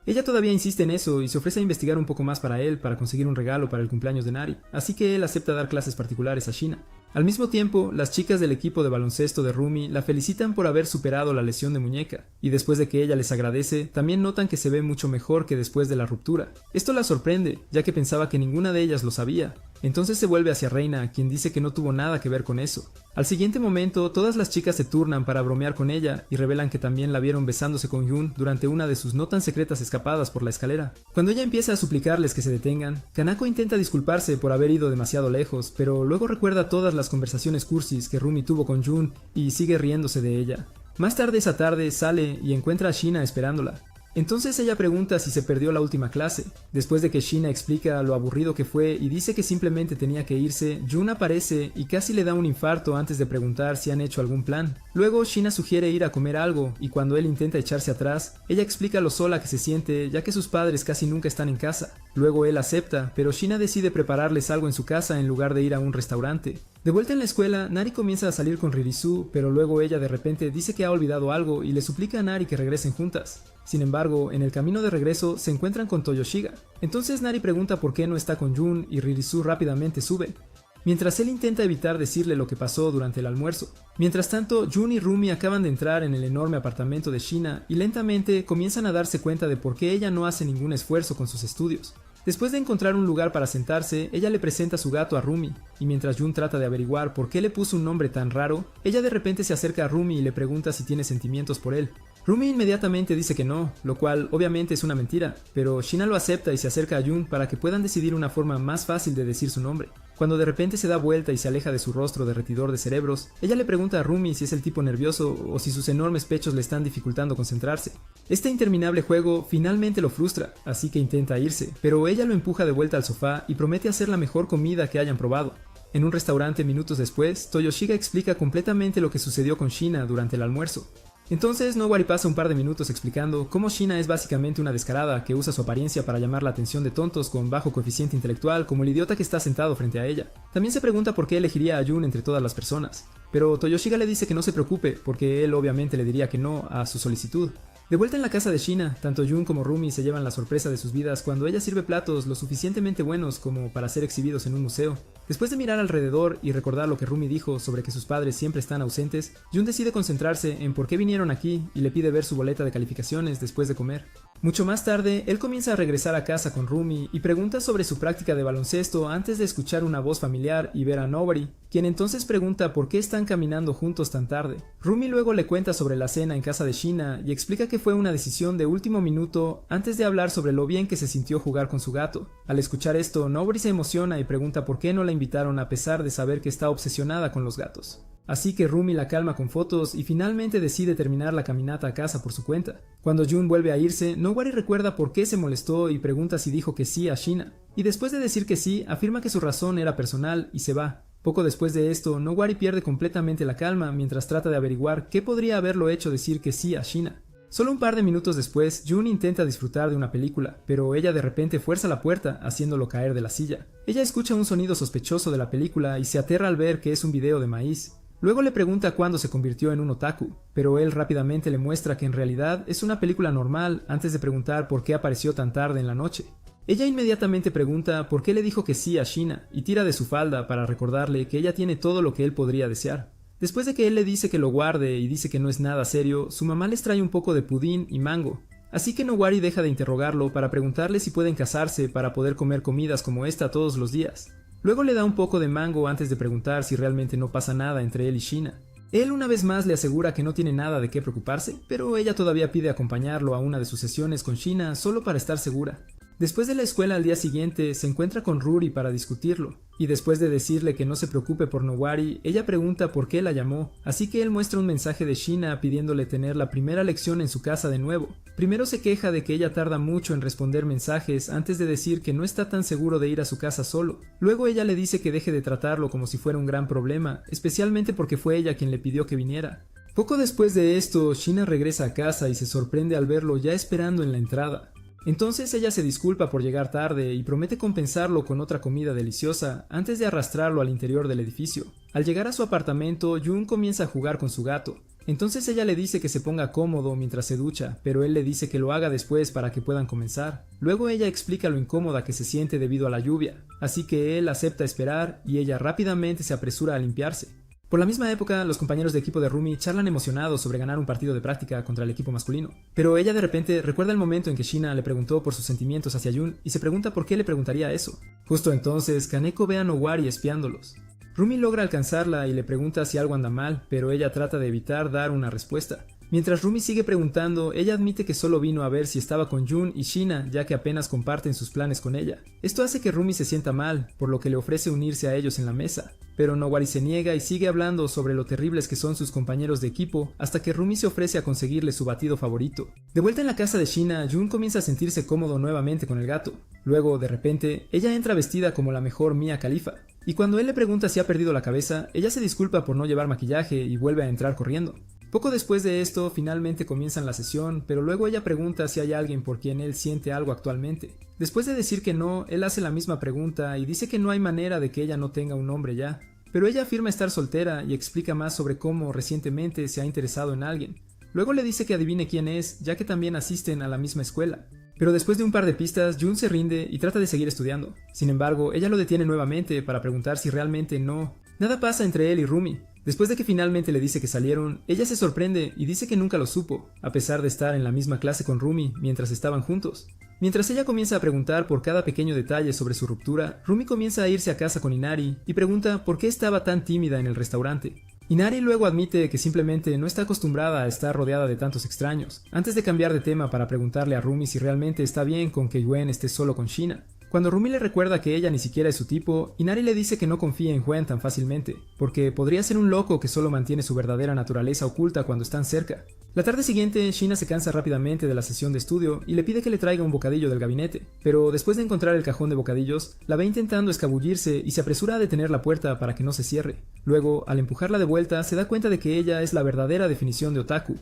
Ella todavía insiste en eso y se ofrece a investigar un poco más para él para conseguir un regalo para el cumpleaños de Nari, así que él acepta dar clases particulares a Shina. Al mismo tiempo, las chicas del equipo de baloncesto de Rumi la felicitan por haber superado la lesión de muñeca, y después de que ella les agradece, también notan que se ve mucho mejor que después de la ruptura. Esto la sorprende, ya que pensaba que ninguna de ellas lo sabía. Entonces se vuelve hacia Reina, quien dice que no tuvo nada que ver con eso. Al siguiente momento, todas las chicas se turnan para bromear con ella y revelan que también la vieron besándose con Jun durante una de sus no tan secretas escapadas por la escalera. Cuando ella empieza a suplicarles que se detengan, Kanako intenta disculparse por haber ido demasiado lejos, pero luego recuerda todas las conversaciones cursis que Rumi tuvo con Jun y sigue riéndose de ella. Más tarde esa tarde sale y encuentra a Shina esperándola. Entonces ella pregunta si se perdió la última clase. Después de que Shina explica lo aburrido que fue y dice que simplemente tenía que irse, Jun aparece y casi le da un infarto antes de preguntar si han hecho algún plan. Luego Shina sugiere ir a comer algo y cuando él intenta echarse atrás, ella explica lo sola que se siente ya que sus padres casi nunca están en casa. Luego él acepta, pero Shina decide prepararles algo en su casa en lugar de ir a un restaurante. De vuelta en la escuela, Nari comienza a salir con Ririsu, pero luego ella de repente dice que ha olvidado algo y le suplica a Nari que regresen juntas. Sin embargo, en el camino de regreso se encuentran con Toyoshiga. Entonces Nari pregunta por qué no está con Jun y Ririsu rápidamente sube, mientras él intenta evitar decirle lo que pasó durante el almuerzo. Mientras tanto, Jun y Rumi acaban de entrar en el enorme apartamento de Shina y lentamente comienzan a darse cuenta de por qué ella no hace ningún esfuerzo con sus estudios. Después de encontrar un lugar para sentarse, ella le presenta su gato a Rumi, y mientras Jun trata de averiguar por qué le puso un nombre tan raro, ella de repente se acerca a Rumi y le pregunta si tiene sentimientos por él. Rumi inmediatamente dice que no, lo cual obviamente es una mentira, pero Shina lo acepta y se acerca a Jun para que puedan decidir una forma más fácil de decir su nombre. Cuando de repente se da vuelta y se aleja de su rostro derretidor de cerebros, ella le pregunta a Rumi si es el tipo nervioso o si sus enormes pechos le están dificultando concentrarse. Este interminable juego finalmente lo frustra, así que intenta irse, pero ella lo empuja de vuelta al sofá y promete hacer la mejor comida que hayan probado. En un restaurante minutos después, Toyoshiga explica completamente lo que sucedió con Shina durante el almuerzo. Entonces Nowari pasa un par de minutos explicando cómo Shina es básicamente una descarada que usa su apariencia para llamar la atención de tontos con bajo coeficiente intelectual como el idiota que está sentado frente a ella. También se pregunta por qué elegiría a Jun entre todas las personas, pero Toyoshiga le dice que no se preocupe porque él obviamente le diría que no a su solicitud. De vuelta en la casa de Shina, tanto Jun como Rumi se llevan la sorpresa de sus vidas cuando ella sirve platos lo suficientemente buenos como para ser exhibidos en un museo. Después de mirar alrededor y recordar lo que Rumi dijo sobre que sus padres siempre están ausentes, Jun decide concentrarse en por qué vinieron aquí y le pide ver su boleta de calificaciones después de comer. Mucho más tarde, él comienza a regresar a casa con Rumi y pregunta sobre su práctica de baloncesto antes de escuchar una voz familiar y ver a Nobari, quien entonces pregunta por qué están caminando juntos tan tarde. Rumi luego le cuenta sobre la cena en casa de Shina y explica que fue una decisión de último minuto antes de hablar sobre lo bien que se sintió jugar con su gato. Al escuchar esto, Nobari se emociona y pregunta por qué no la invitaron a pesar de saber que está obsesionada con los gatos. Así que Rumi la calma con fotos y finalmente decide terminar la caminata a casa por su cuenta. Cuando Jun vuelve a irse, Nowari recuerda por qué se molestó y pregunta si dijo que sí a Shina. Y después de decir que sí, afirma que su razón era personal y se va. Poco después de esto, Nowari pierde completamente la calma mientras trata de averiguar qué podría haberlo hecho decir que sí a Shina. Solo un par de minutos después, Jun intenta disfrutar de una película, pero ella de repente fuerza la puerta, haciéndolo caer de la silla. Ella escucha un sonido sospechoso de la película y se aterra al ver que es un video de maíz. Luego le pregunta cuándo se convirtió en un otaku, pero él rápidamente le muestra que en realidad es una película normal antes de preguntar por qué apareció tan tarde en la noche. Ella inmediatamente pregunta por qué le dijo que sí a Shina y tira de su falda para recordarle que ella tiene todo lo que él podría desear. Después de que él le dice que lo guarde y dice que no es nada serio, su mamá les trae un poco de pudín y mango. Así que Nowari deja de interrogarlo para preguntarle si pueden casarse para poder comer comidas como esta todos los días. Luego le da un poco de mango antes de preguntar si realmente no pasa nada entre él y Shina. Él una vez más le asegura que no tiene nada de qué preocuparse, pero ella todavía pide acompañarlo a una de sus sesiones con Shina solo para estar segura. Después de la escuela al día siguiente, se encuentra con Ruri para discutirlo, y después de decirle que no se preocupe por Nowari, ella pregunta por qué la llamó, así que él muestra un mensaje de Shina pidiéndole tener la primera lección en su casa de nuevo. Primero se queja de que ella tarda mucho en responder mensajes antes de decir que no está tan seguro de ir a su casa solo. Luego ella le dice que deje de tratarlo como si fuera un gran problema, especialmente porque fue ella quien le pidió que viniera. Poco después de esto, Shina regresa a casa y se sorprende al verlo ya esperando en la entrada. Entonces ella se disculpa por llegar tarde y promete compensarlo con otra comida deliciosa antes de arrastrarlo al interior del edificio. Al llegar a su apartamento, Jun comienza a jugar con su gato. Entonces ella le dice que se ponga cómodo mientras se ducha, pero él le dice que lo haga después para que puedan comenzar. Luego ella explica lo incómoda que se siente debido a la lluvia, así que él acepta esperar y ella rápidamente se apresura a limpiarse. Por la misma época, los compañeros de equipo de Rumi charlan emocionados sobre ganar un partido de práctica contra el equipo masculino. Pero ella de repente recuerda el momento en que Shina le preguntó por sus sentimientos hacia Jun y se pregunta por qué le preguntaría eso. Justo entonces, Kaneko ve a Nowari espiándolos. Rumi logra alcanzarla y le pregunta si algo anda mal, pero ella trata de evitar dar una respuesta. Mientras Rumi sigue preguntando, ella admite que solo vino a ver si estaba con Jun y Shina, ya que apenas comparten sus planes con ella. Esto hace que Rumi se sienta mal, por lo que le ofrece unirse a ellos en la mesa. Pero Nowari se niega y sigue hablando sobre lo terribles que son sus compañeros de equipo, hasta que Rumi se ofrece a conseguirle su batido favorito. De vuelta en la casa de Shina, Jun comienza a sentirse cómodo nuevamente con el gato. Luego, de repente, ella entra vestida como la mejor Mia Khalifa. Y cuando él le pregunta si ha perdido la cabeza, ella se disculpa por no llevar maquillaje y vuelve a entrar corriendo. Poco después de esto, finalmente comienzan la sesión, pero luego ella pregunta si hay alguien por quien él siente algo actualmente. Después de decir que no, él hace la misma pregunta y dice que no hay manera de que ella no tenga un hombre ya. Pero ella afirma estar soltera y explica más sobre cómo recientemente se ha interesado en alguien. Luego le dice que adivine quién es, ya que también asisten a la misma escuela. Pero después de un par de pistas, Jun se rinde y trata de seguir estudiando. Sin embargo, ella lo detiene nuevamente para preguntar si realmente no. Nada pasa entre él y Rumi. Después de que finalmente le dice que salieron, ella se sorprende y dice que nunca lo supo, a pesar de estar en la misma clase con Rumi mientras estaban juntos. Mientras ella comienza a preguntar por cada pequeño detalle sobre su ruptura, Rumi comienza a irse a casa con Inari y pregunta por qué estaba tan tímida en el restaurante. Inari luego admite que simplemente no está acostumbrada a estar rodeada de tantos extraños, antes de cambiar de tema para preguntarle a Rumi si realmente está bien con que Yuen esté solo con Shina. Cuando Rumi le recuerda que ella ni siquiera es su tipo, Inari le dice que no confía en Yuen tan fácilmente, porque podría ser un loco que solo mantiene su verdadera naturaleza oculta cuando están cerca. La tarde siguiente, Shina se cansa rápidamente de la sesión de estudio y le pide que le traiga un bocadillo del gabinete, pero después de encontrar el cajón de bocadillos, la ve intentando escabullirse y se apresura a detener la puerta para que no se cierre. Luego, al empujarla de vuelta, se da cuenta de que ella es la verdadera definición de otaku.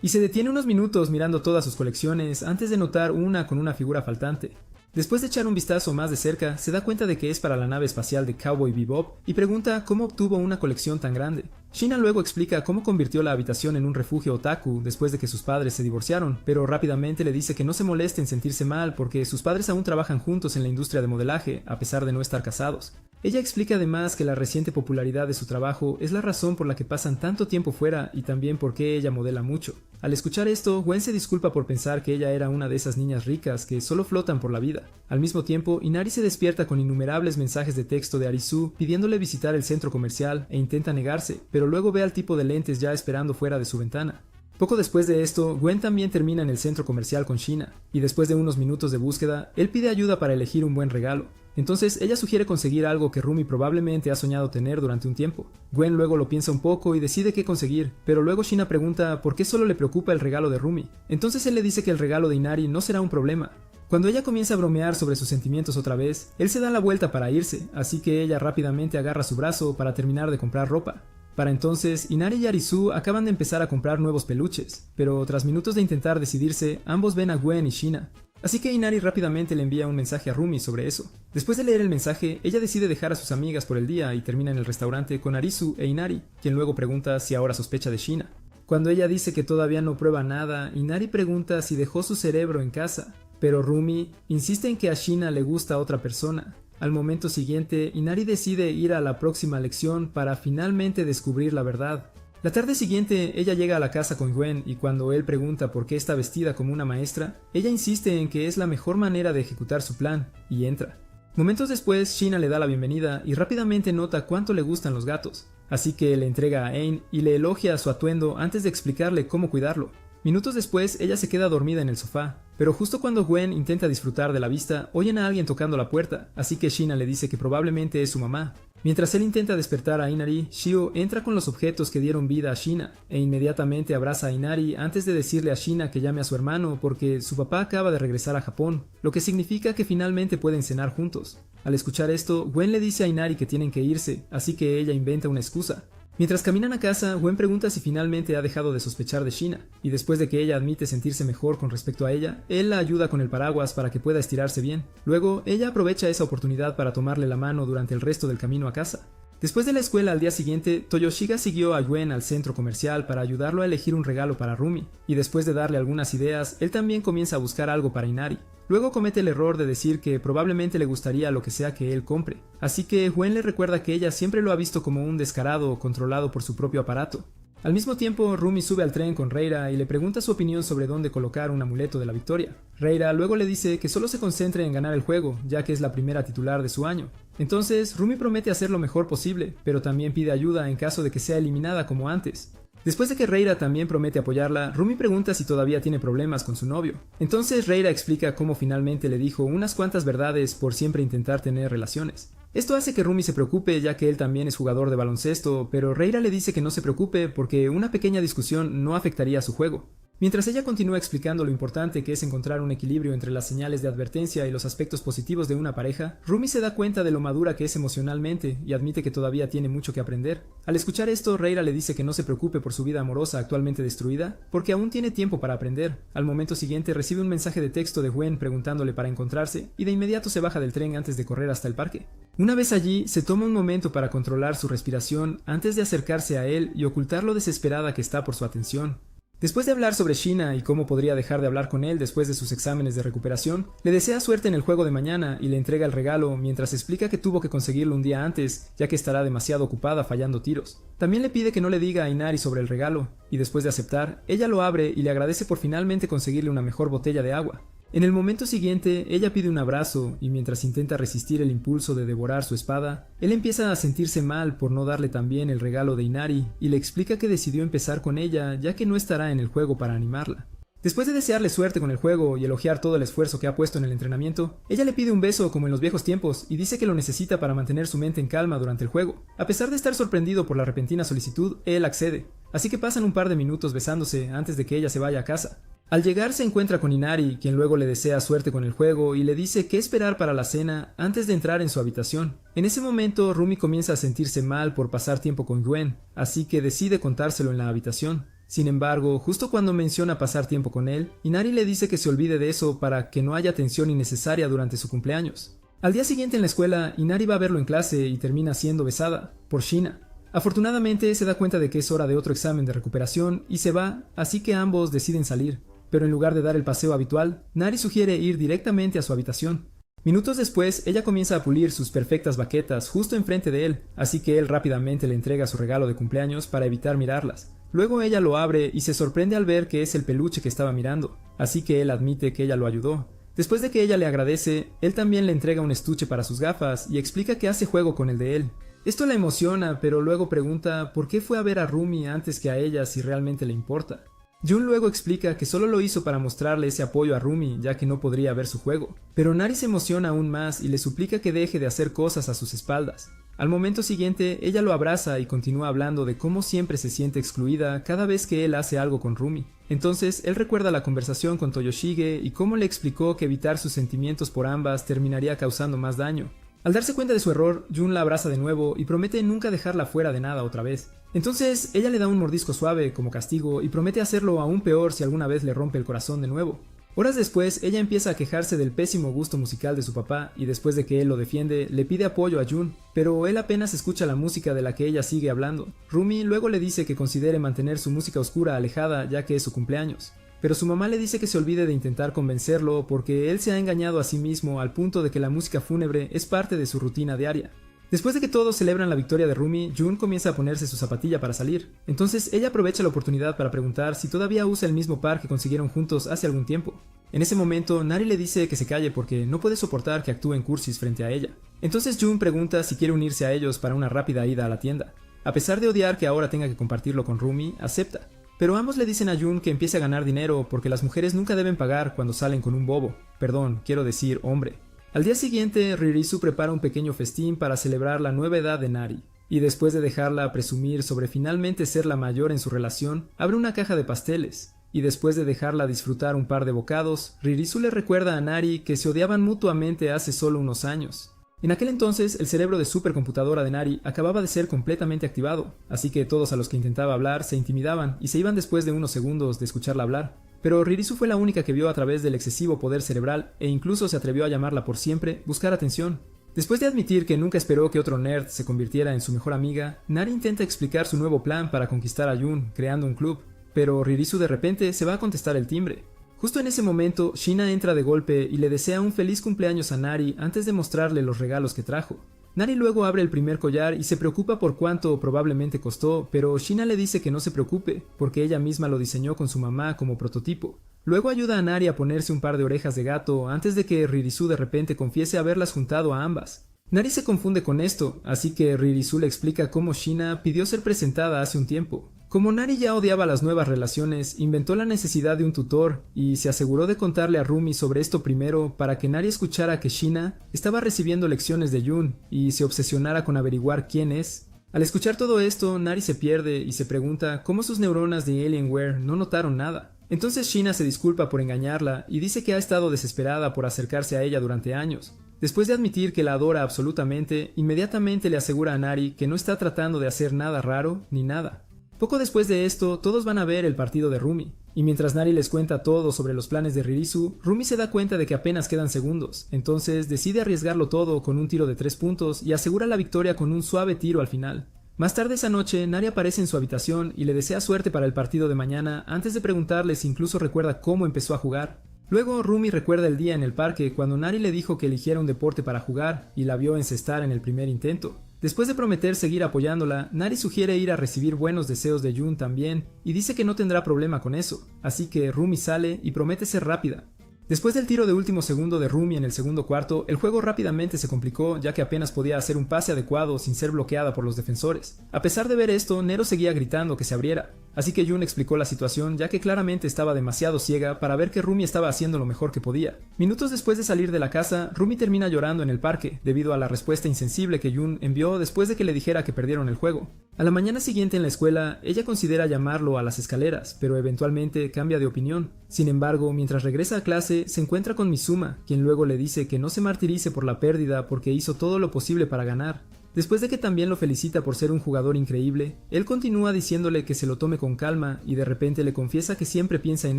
y se detiene unos minutos mirando todas sus colecciones antes de notar una con una figura faltante. Después de echar un vistazo más de cerca, se da cuenta de que es para la nave espacial de Cowboy Bebop y pregunta cómo obtuvo una colección tan grande. Sheena luego explica cómo convirtió la habitación en un refugio otaku después de que sus padres se divorciaron, pero rápidamente le dice que no se moleste en sentirse mal porque sus padres aún trabajan juntos en la industria de modelaje, a pesar de no estar casados. Ella explica además que la reciente popularidad de su trabajo es la razón por la que pasan tanto tiempo fuera y también por qué ella modela mucho. Al escuchar esto, Gwen se disculpa por pensar que ella era una de esas niñas ricas que solo flotan por la vida. Al mismo tiempo, Inari se despierta con innumerables mensajes de texto de Arisu pidiéndole visitar el centro comercial e intenta negarse, pero luego ve al tipo de lentes ya esperando fuera de su ventana. Poco después de esto, Gwen también termina en el centro comercial con Sheena, y después de unos minutos de búsqueda, él pide ayuda para elegir un buen regalo. Entonces ella sugiere conseguir algo que Rumi probablemente ha soñado tener durante un tiempo. Gwen luego lo piensa un poco y decide qué conseguir, pero luego Sheena pregunta por qué solo le preocupa el regalo de Rumi. Entonces él le dice que el regalo de Inari no será un problema. Cuando ella comienza a bromear sobre sus sentimientos otra vez, él se da la vuelta para irse, así que ella rápidamente agarra su brazo para terminar de comprar ropa. Para entonces, Inari y Arisu acaban de empezar a comprar nuevos peluches, pero tras minutos de intentar decidirse, ambos ven a Gwen y Sheena. Así que Inari rápidamente le envía un mensaje a Rumi sobre eso. Después de leer el mensaje, ella decide dejar a sus amigas por el día y termina en el restaurante con Arisu e Inari, quien luego pregunta si ahora sospecha de Sheena. Cuando ella dice que todavía no prueba nada, Inari pregunta si dejó su cerebro en casa, pero Rumi insiste en que a Sheena le gusta otra persona. Al momento siguiente, Inari decide ir a la próxima lección para finalmente descubrir la verdad. La tarde siguiente, ella llega a la casa con Gwen y cuando él pregunta por qué está vestida como una maestra, ella insiste en que es la mejor manera de ejecutar su plan, y entra. Momentos después, Sheena le da la bienvenida y rápidamente nota cuánto le gustan los gatos, así que le entrega a Ain y le elogia su atuendo antes de explicarle cómo cuidarlo. Minutos después, ella se queda dormida en el sofá, pero justo cuando Gwen intenta disfrutar de la vista, oyen a alguien tocando la puerta, así que Sheena le dice que probablemente es su mamá. Mientras él intenta despertar a Inari, Shio entra con los objetos que dieron vida a Sheena, e inmediatamente abraza a Inari antes de decirle a Sheena que llame a su hermano porque su papá acaba de regresar a Japón, lo que significa que finalmente pueden cenar juntos. Al escuchar esto, Gwen le dice a Inari que tienen que irse, así que ella inventa una excusa. Mientras caminan a casa, Gwen pregunta si finalmente ha dejado de sospechar de Sheena, y después de que ella admite sentirse mejor con respecto a ella, él la ayuda con el paraguas para que pueda estirarse bien. Luego, ella aprovecha esa oportunidad para tomarle la mano durante el resto del camino a casa. Después de la escuela al día siguiente, Toyoshiga siguió a Gwen al centro comercial para ayudarlo a elegir un regalo para Rumi, y después de darle algunas ideas, él también comienza a buscar algo para Inari. Luego comete el error de decir que probablemente le gustaría lo que sea que él compre, así que Gwen le recuerda que ella siempre lo ha visto como un descarado controlado por su propio aparato. Al mismo tiempo, Rumi sube al tren con Reira y le pregunta su opinión sobre dónde colocar un amuleto de la victoria. Reira luego le dice que solo se concentre en ganar el juego, ya que es la primera titular de su año. Entonces, Rumi promete hacer lo mejor posible, pero también pide ayuda en caso de que sea eliminada como antes. Después de que Reira también promete apoyarla, Rumi pregunta si todavía tiene problemas con su novio. Entonces Reira explica cómo finalmente le dijo unas cuantas verdades por siempre intentar tener relaciones. Esto hace que Rumi se preocupe ya que él también es jugador de baloncesto, pero Reira le dice que no se preocupe porque una pequeña discusión no afectaría a su juego. Mientras ella continúa explicando lo importante que es encontrar un equilibrio entre las señales de advertencia y los aspectos positivos de una pareja, Rumi se da cuenta de lo madura que es emocionalmente y admite que todavía tiene mucho que aprender. Al escuchar esto, Reira le dice que no se preocupe por su vida amorosa actualmente destruida, porque aún tiene tiempo para aprender. Al momento siguiente recibe un mensaje de texto de Gwen preguntándole para encontrarse, y de inmediato se baja del tren antes de correr hasta el parque. Una vez allí, se toma un momento para controlar su respiración antes de acercarse a él y ocultar lo desesperada que está por su atención. Después de hablar sobre Sheena y cómo podría dejar de hablar con él después de sus exámenes de recuperación, le desea suerte en el juego de mañana y le entrega el regalo mientras explica que tuvo que conseguirlo un día antes, ya que estará demasiado ocupada fallando tiros. También le pide que no le diga a Inari sobre el regalo, y después de aceptar, ella lo abre y le agradece por finalmente conseguirle una mejor botella de agua. En el momento siguiente, ella pide un abrazo y mientras intenta resistir el impulso de devorar su espada, él empieza a sentirse mal por no darle también el regalo de Inari y le explica que decidió empezar con ella ya que no estará en el juego para animarla. Después de desearle suerte con el juego y elogiar todo el esfuerzo que ha puesto en el entrenamiento, ella le pide un beso como en los viejos tiempos y dice que lo necesita para mantener su mente en calma durante el juego. A pesar de estar sorprendido por la repentina solicitud, él accede, así que pasan un par de minutos besándose antes de que ella se vaya a casa. Al llegar se encuentra con Inari, quien luego le desea suerte con el juego y le dice qué esperar para la cena antes de entrar en su habitación. En ese momento Rumi comienza a sentirse mal por pasar tiempo con Gwen, así que decide contárselo en la habitación. Sin embargo, justo cuando menciona pasar tiempo con él, Inari le dice que se olvide de eso para que no haya tensión innecesaria durante su cumpleaños. Al día siguiente en la escuela, Inari va a verlo en clase y termina siendo besada por Shina. Afortunadamente se da cuenta de que es hora de otro examen de recuperación y se va, así que ambos deciden salir. Pero en lugar de dar el paseo habitual, Nari sugiere ir directamente a su habitación. Minutos después, ella comienza a pulir sus perfectas baquetas justo enfrente de él, así que él rápidamente le entrega su regalo de cumpleaños para evitar mirarlas. Luego ella lo abre y se sorprende al ver que es el peluche que estaba mirando, así que él admite que ella lo ayudó. Después de que ella le agradece, él también le entrega un estuche para sus gafas y explica que hace juego con el de él. Esto la emociona, pero luego pregunta por qué fue a ver a Rumi antes que a ella si realmente le importa. Jun luego explica que solo lo hizo para mostrarle ese apoyo a Rumi, ya que no podría ver su juego. Pero Nari se emociona aún más y le suplica que deje de hacer cosas a sus espaldas. Al momento siguiente, ella lo abraza y continúa hablando de cómo siempre se siente excluida cada vez que él hace algo con Rumi. Entonces, él recuerda la conversación con Toyoshige y cómo le explicó que evitar sus sentimientos por ambas terminaría causando más daño. Al darse cuenta de su error, Jun la abraza de nuevo y promete nunca dejarla fuera de nada otra vez. Entonces, ella le da un mordisco suave como castigo y promete hacerlo aún peor si alguna vez le rompe el corazón de nuevo. Horas después, ella empieza a quejarse del pésimo gusto musical de su papá y después de que él lo defiende, le pide apoyo a Jun, pero él apenas escucha la música de la que ella sigue hablando. Rumi luego le dice que considere mantener su música oscura alejada ya que es su cumpleaños. Pero su mamá le dice que se olvide de intentar convencerlo porque él se ha engañado a sí mismo al punto de que la música fúnebre es parte de su rutina diaria. Después de que todos celebran la victoria de Rumi, Jun comienza a ponerse su zapatilla para salir. Entonces ella aprovecha la oportunidad para preguntar si todavía usa el mismo par que consiguieron juntos hace algún tiempo. En ese momento, Nari le dice que se calle porque no puede soportar que actúen cursis frente a ella. Entonces Jun pregunta si quiere unirse a ellos para una rápida ida a la tienda. A pesar de odiar que ahora tenga que compartirlo con Rumi, acepta. Pero ambos le dicen a Jun que empiece a ganar dinero porque las mujeres nunca deben pagar cuando salen con un bobo. Perdón, quiero decir hombre. Al día siguiente, Ririsu prepara un pequeño festín para celebrar la nueva edad de Nari. Y después de dejarla presumir sobre finalmente ser la mayor en su relación, abre una caja de pasteles. Y después de dejarla disfrutar un par de bocados, Ririsu le recuerda a Nari que se odiaban mutuamente hace solo unos años. En aquel entonces, el cerebro de supercomputadora de Nari acababa de ser completamente activado, así que todos a los que intentaba hablar se intimidaban y se iban después de unos segundos de escucharla hablar. Pero Ririsu fue la única que vio a través del excesivo poder cerebral e incluso se atrevió a llamarla por siempre buscar atención. Después de admitir que nunca esperó que otro nerd se convirtiera en su mejor amiga, Nari intenta explicar su nuevo plan para conquistar a Jun, creando un club, pero Ririsu de repente se va a contestar el timbre. Justo en ese momento, Shina entra de golpe y le desea un feliz cumpleaños a Nari antes de mostrarle los regalos que trajo. Nari luego abre el primer collar y se preocupa por cuánto probablemente costó, pero Shina le dice que no se preocupe, porque ella misma lo diseñó con su mamá como prototipo. Luego ayuda a Nari a ponerse un par de orejas de gato antes de que Ririsu de repente confiese haberlas juntado a ambas. Nari se confunde con esto, así que Ririsu le explica cómo Shina pidió ser presentada hace un tiempo. Como Nari ya odiaba las nuevas relaciones, inventó la necesidad de un tutor y se aseguró de contarle a Rumi sobre esto primero para que Nari escuchara que Shina estaba recibiendo lecciones de Jun y se obsesionara con averiguar quién es. Al escuchar todo esto, Nari se pierde y se pregunta cómo sus neuronas de Alienware no notaron nada. Entonces Shina se disculpa por engañarla y dice que ha estado desesperada por acercarse a ella durante años. Después de admitir que la adora absolutamente, inmediatamente le asegura a Nari que no está tratando de hacer nada raro ni nada. Poco después de esto, todos van a ver el partido de Rumi, y mientras Nari les cuenta todo sobre los planes de Ririsu, Rumi se da cuenta de que apenas quedan segundos, entonces decide arriesgarlo todo con un tiro de 3 puntos y asegura la victoria con un suave tiro al final. Más tarde esa noche, Nari aparece en su habitación y le desea suerte para el partido de mañana antes de preguntarle si incluso recuerda cómo empezó a jugar. Luego Rumi recuerda el día en el parque cuando Nari le dijo que eligiera un deporte para jugar y la vio encestar en el primer intento. Después de prometer seguir apoyándola, Nari sugiere ir a recibir buenos deseos de Jun también y dice que no tendrá problema con eso, así que Rumi sale y promete ser rápida. Después del tiro de último segundo de Rumi en el segundo cuarto, el juego rápidamente se complicó ya que apenas podía hacer un pase adecuado sin ser bloqueada por los defensores. A pesar de ver esto, Nero seguía gritando que se abriera, así que Jun explicó la situación ya que claramente estaba demasiado ciega para ver que Rumi estaba haciendo lo mejor que podía. Minutos después de salir de la casa, Rumi termina llorando en el parque debido a la respuesta insensible que Jun envió después de que le dijera que perdieron el juego. A la mañana siguiente en la escuela, ella considera llamarlo a las escaleras, pero eventualmente cambia de opinión. Sin embargo, mientras regresa a clase, se encuentra con Mizuma, quien luego le dice que no se martirice por la pérdida porque hizo todo lo posible para ganar. Después de que también lo felicita por ser un jugador increíble, él continúa diciéndole que se lo tome con calma y de repente le confiesa que siempre piensa en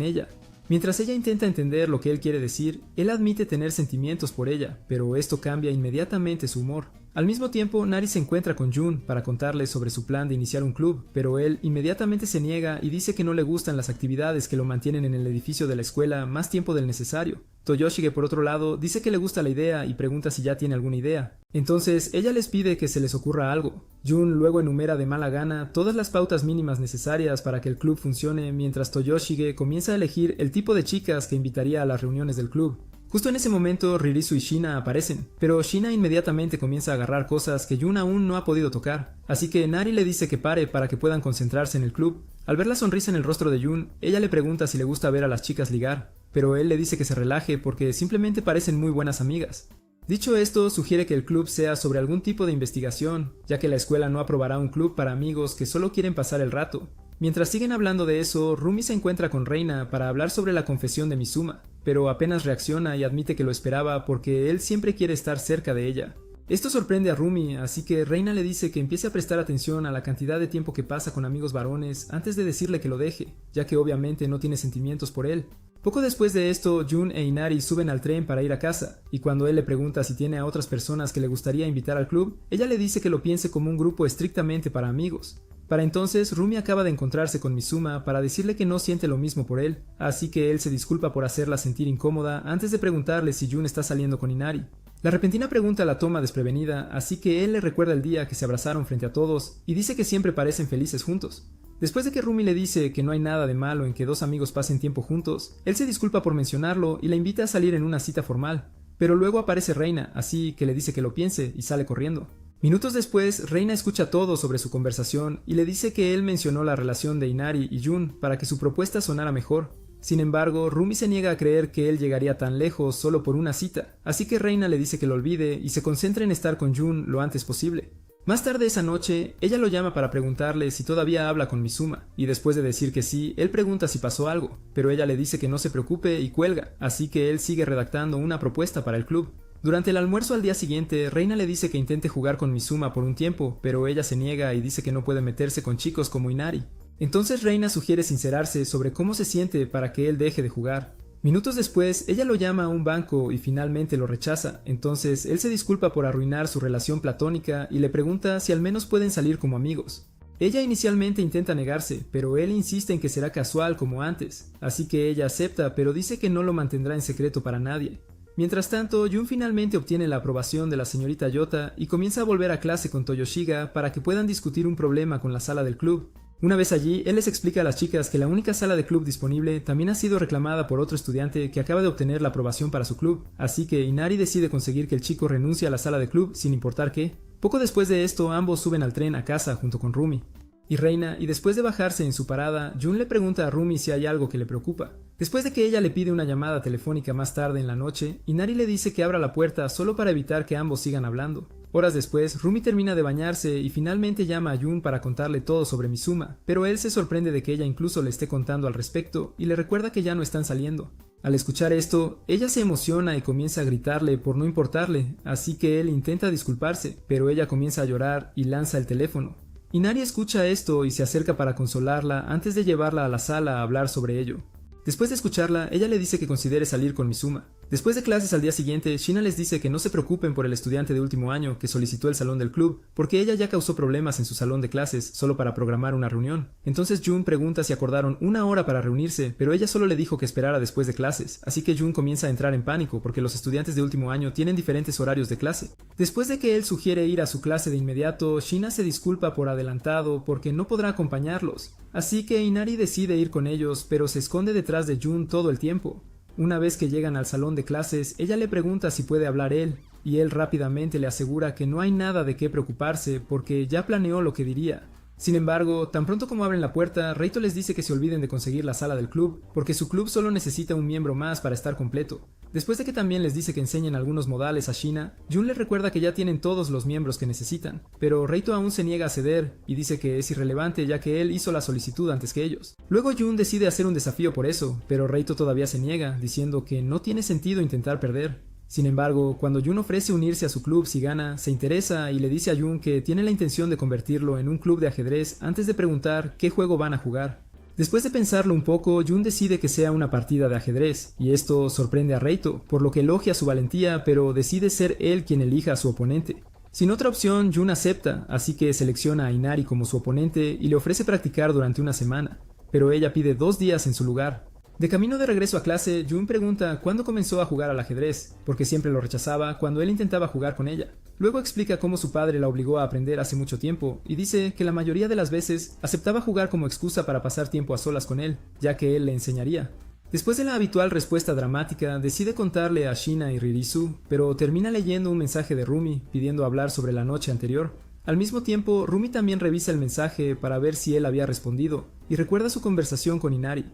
ella. Mientras ella intenta entender lo que él quiere decir, él admite tener sentimientos por ella, pero esto cambia inmediatamente su humor. Al mismo tiempo, Nari se encuentra con Jun para contarle sobre su plan de iniciar un club, pero él inmediatamente se niega y dice que no le gustan las actividades que lo mantienen en el edificio de la escuela más tiempo del necesario. Toyoshige, por otro lado, dice que le gusta la idea y pregunta si ya tiene alguna idea. Entonces, ella les pide que se les ocurra algo. Jun luego enumera de mala gana todas las pautas mínimas necesarias para que el club funcione, mientras Toyoshige comienza a elegir el tipo de chicas que invitaría a las reuniones del club. Justo en ese momento, Ririsu y Shina aparecen, pero Shina inmediatamente comienza a agarrar cosas que Jun aún no ha podido tocar, así que Nari le dice que pare para que puedan concentrarse en el club. Al ver la sonrisa en el rostro de Jun, ella le pregunta si le gusta ver a las chicas ligar, pero él le dice que se relaje porque simplemente parecen muy buenas amigas. Dicho esto, sugiere que el club sea sobre algún tipo de investigación, ya que la escuela no aprobará un club para amigos que solo quieren pasar el rato. Mientras siguen hablando de eso, Rumi se encuentra con Reina para hablar sobre la confesión de Mizuma, pero apenas reacciona y admite que lo esperaba porque él siempre quiere estar cerca de ella. Esto sorprende a Rumi, así que Reina le dice que empiece a prestar atención a la cantidad de tiempo que pasa con amigos varones antes de decirle que lo deje, ya que obviamente no tiene sentimientos por él. Poco después de esto, Jun e Inari suben al tren para ir a casa, y cuando él le pregunta si tiene a otras personas que le gustaría invitar al club, ella le dice que lo piense como un grupo estrictamente para amigos. Para entonces, Rumi acaba de encontrarse con Mizuma para decirle que no siente lo mismo por él, así que él se disculpa por hacerla sentir incómoda antes de preguntarle si Jun está saliendo con Inari. La repentina pregunta la toma desprevenida, así que él le recuerda el día que se abrazaron frente a todos y dice que siempre parecen felices juntos. Después de que Rumi le dice que no hay nada de malo en que dos amigos pasen tiempo juntos, él se disculpa por mencionarlo y la invita a salir en una cita formal, pero luego aparece Reina, así que le dice que lo piense y sale corriendo. Minutos después, Reina escucha todo sobre su conversación y le dice que él mencionó la relación de Inari y Jun para que su propuesta sonara mejor. Sin embargo, Rumi se niega a creer que él llegaría tan lejos solo por una cita, así que Reina le dice que lo olvide y se concentre en estar con Jun lo antes posible. Más tarde esa noche, ella lo llama para preguntarle si todavía habla con Mizuma, y después de decir que sí, él pregunta si pasó algo, pero ella le dice que no se preocupe y cuelga, así que él sigue redactando una propuesta para el club. Durante el almuerzo al día siguiente, Reina le dice que intente jugar con Mizuma por un tiempo, pero ella se niega y dice que no puede meterse con chicos como Inari. Entonces Reina sugiere sincerarse sobre cómo se siente para que él deje de jugar. Minutos después, ella lo llama a un banco y finalmente lo rechaza, entonces él se disculpa por arruinar su relación platónica y le pregunta si al menos pueden salir como amigos. Ella inicialmente intenta negarse, pero él insiste en que será casual como antes, así que ella acepta, pero dice que no lo mantendrá en secreto para nadie. Mientras tanto, Jun finalmente obtiene la aprobación de la señorita Yota y comienza a volver a clase con Toyoshiga para que puedan discutir un problema con la sala del club. Una vez allí, él les explica a las chicas que la única sala de club disponible también ha sido reclamada por otro estudiante que acaba de obtener la aprobación para su club, así que Inari decide conseguir que el chico renuncie a la sala de club sin importar qué. Poco después de esto, ambos suben al tren a casa junto con Rumi y Reina, y después de bajarse en su parada, Jun le pregunta a Rumi si hay algo que le preocupa. Después de que ella le pide una llamada telefónica más tarde en la noche, Inari le dice que abra la puerta solo para evitar que ambos sigan hablando. Horas después, Rumi termina de bañarse y finalmente llama a Jun para contarle todo sobre Mizuma, pero él se sorprende de que ella incluso le esté contando al respecto y le recuerda que ya no están saliendo. Al escuchar esto, ella se emociona y comienza a gritarle por no importarle, así que él intenta disculparse, pero ella comienza a llorar y lanza el teléfono. Inari escucha esto y se acerca para consolarla antes de llevarla a la sala a hablar sobre ello. Después de escucharla, ella le dice que considere salir con Mizuma. Después de clases al día siguiente, Shina les dice que no se preocupen por el estudiante de último año que solicitó el salón del club, porque ella ya causó problemas en su salón de clases solo para programar una reunión. Entonces Jun pregunta si acordaron una hora para reunirse, pero ella solo le dijo que esperara después de clases, así que Jun comienza a entrar en pánico porque los estudiantes de último año tienen diferentes horarios de clase. Después de que él sugiere ir a su clase de inmediato, Shina se disculpa por adelantado porque no podrá acompañarlos, así que Inari decide ir con ellos, pero se esconde detrás de Jun todo el tiempo. Una vez que llegan al salón de clases, ella le pregunta si puede hablar él, y él rápidamente le asegura que no hay nada de qué preocuparse porque ya planeó lo que diría. Sin embargo, tan pronto como abren la puerta, Reito les dice que se olviden de conseguir la sala del club, porque su club solo necesita un miembro más para estar completo. Después de que también les dice que enseñen algunos modales a Shina, Jun les recuerda que ya tienen todos los miembros que necesitan, pero Reito aún se niega a ceder y dice que es irrelevante ya que él hizo la solicitud antes que ellos. Luego Jun decide hacer un desafío por eso, pero Reito todavía se niega, diciendo que no tiene sentido intentar perder. Sin embargo, cuando Jun ofrece unirse a su club si gana, se interesa y le dice a Jun que tiene la intención de convertirlo en un club de ajedrez antes de preguntar qué juego van a jugar. Después de pensarlo un poco, Jun decide que sea una partida de ajedrez, y esto sorprende a Reito, por lo que elogia su valentía, pero decide ser él quien elija a su oponente. Sin otra opción, Jun acepta, así que selecciona a Inari como su oponente y le ofrece practicar durante una semana, pero ella pide 2 días en su lugar. De camino de regreso a clase, Jun pregunta cuándo comenzó a jugar al ajedrez, porque siempre lo rechazaba cuando él intentaba jugar con ella. Luego explica cómo su padre la obligó a aprender hace mucho tiempo, y dice que la mayoría de las veces aceptaba jugar como excusa para pasar tiempo a solas con él, ya que él le enseñaría. Después de la habitual respuesta dramática, decide contarle a Shina y Ririsu, pero termina leyendo un mensaje de Rumi pidiendo hablar sobre la noche anterior. Al mismo tiempo, Rumi también revisa el mensaje para ver si él había respondido, y recuerda su conversación con Inari.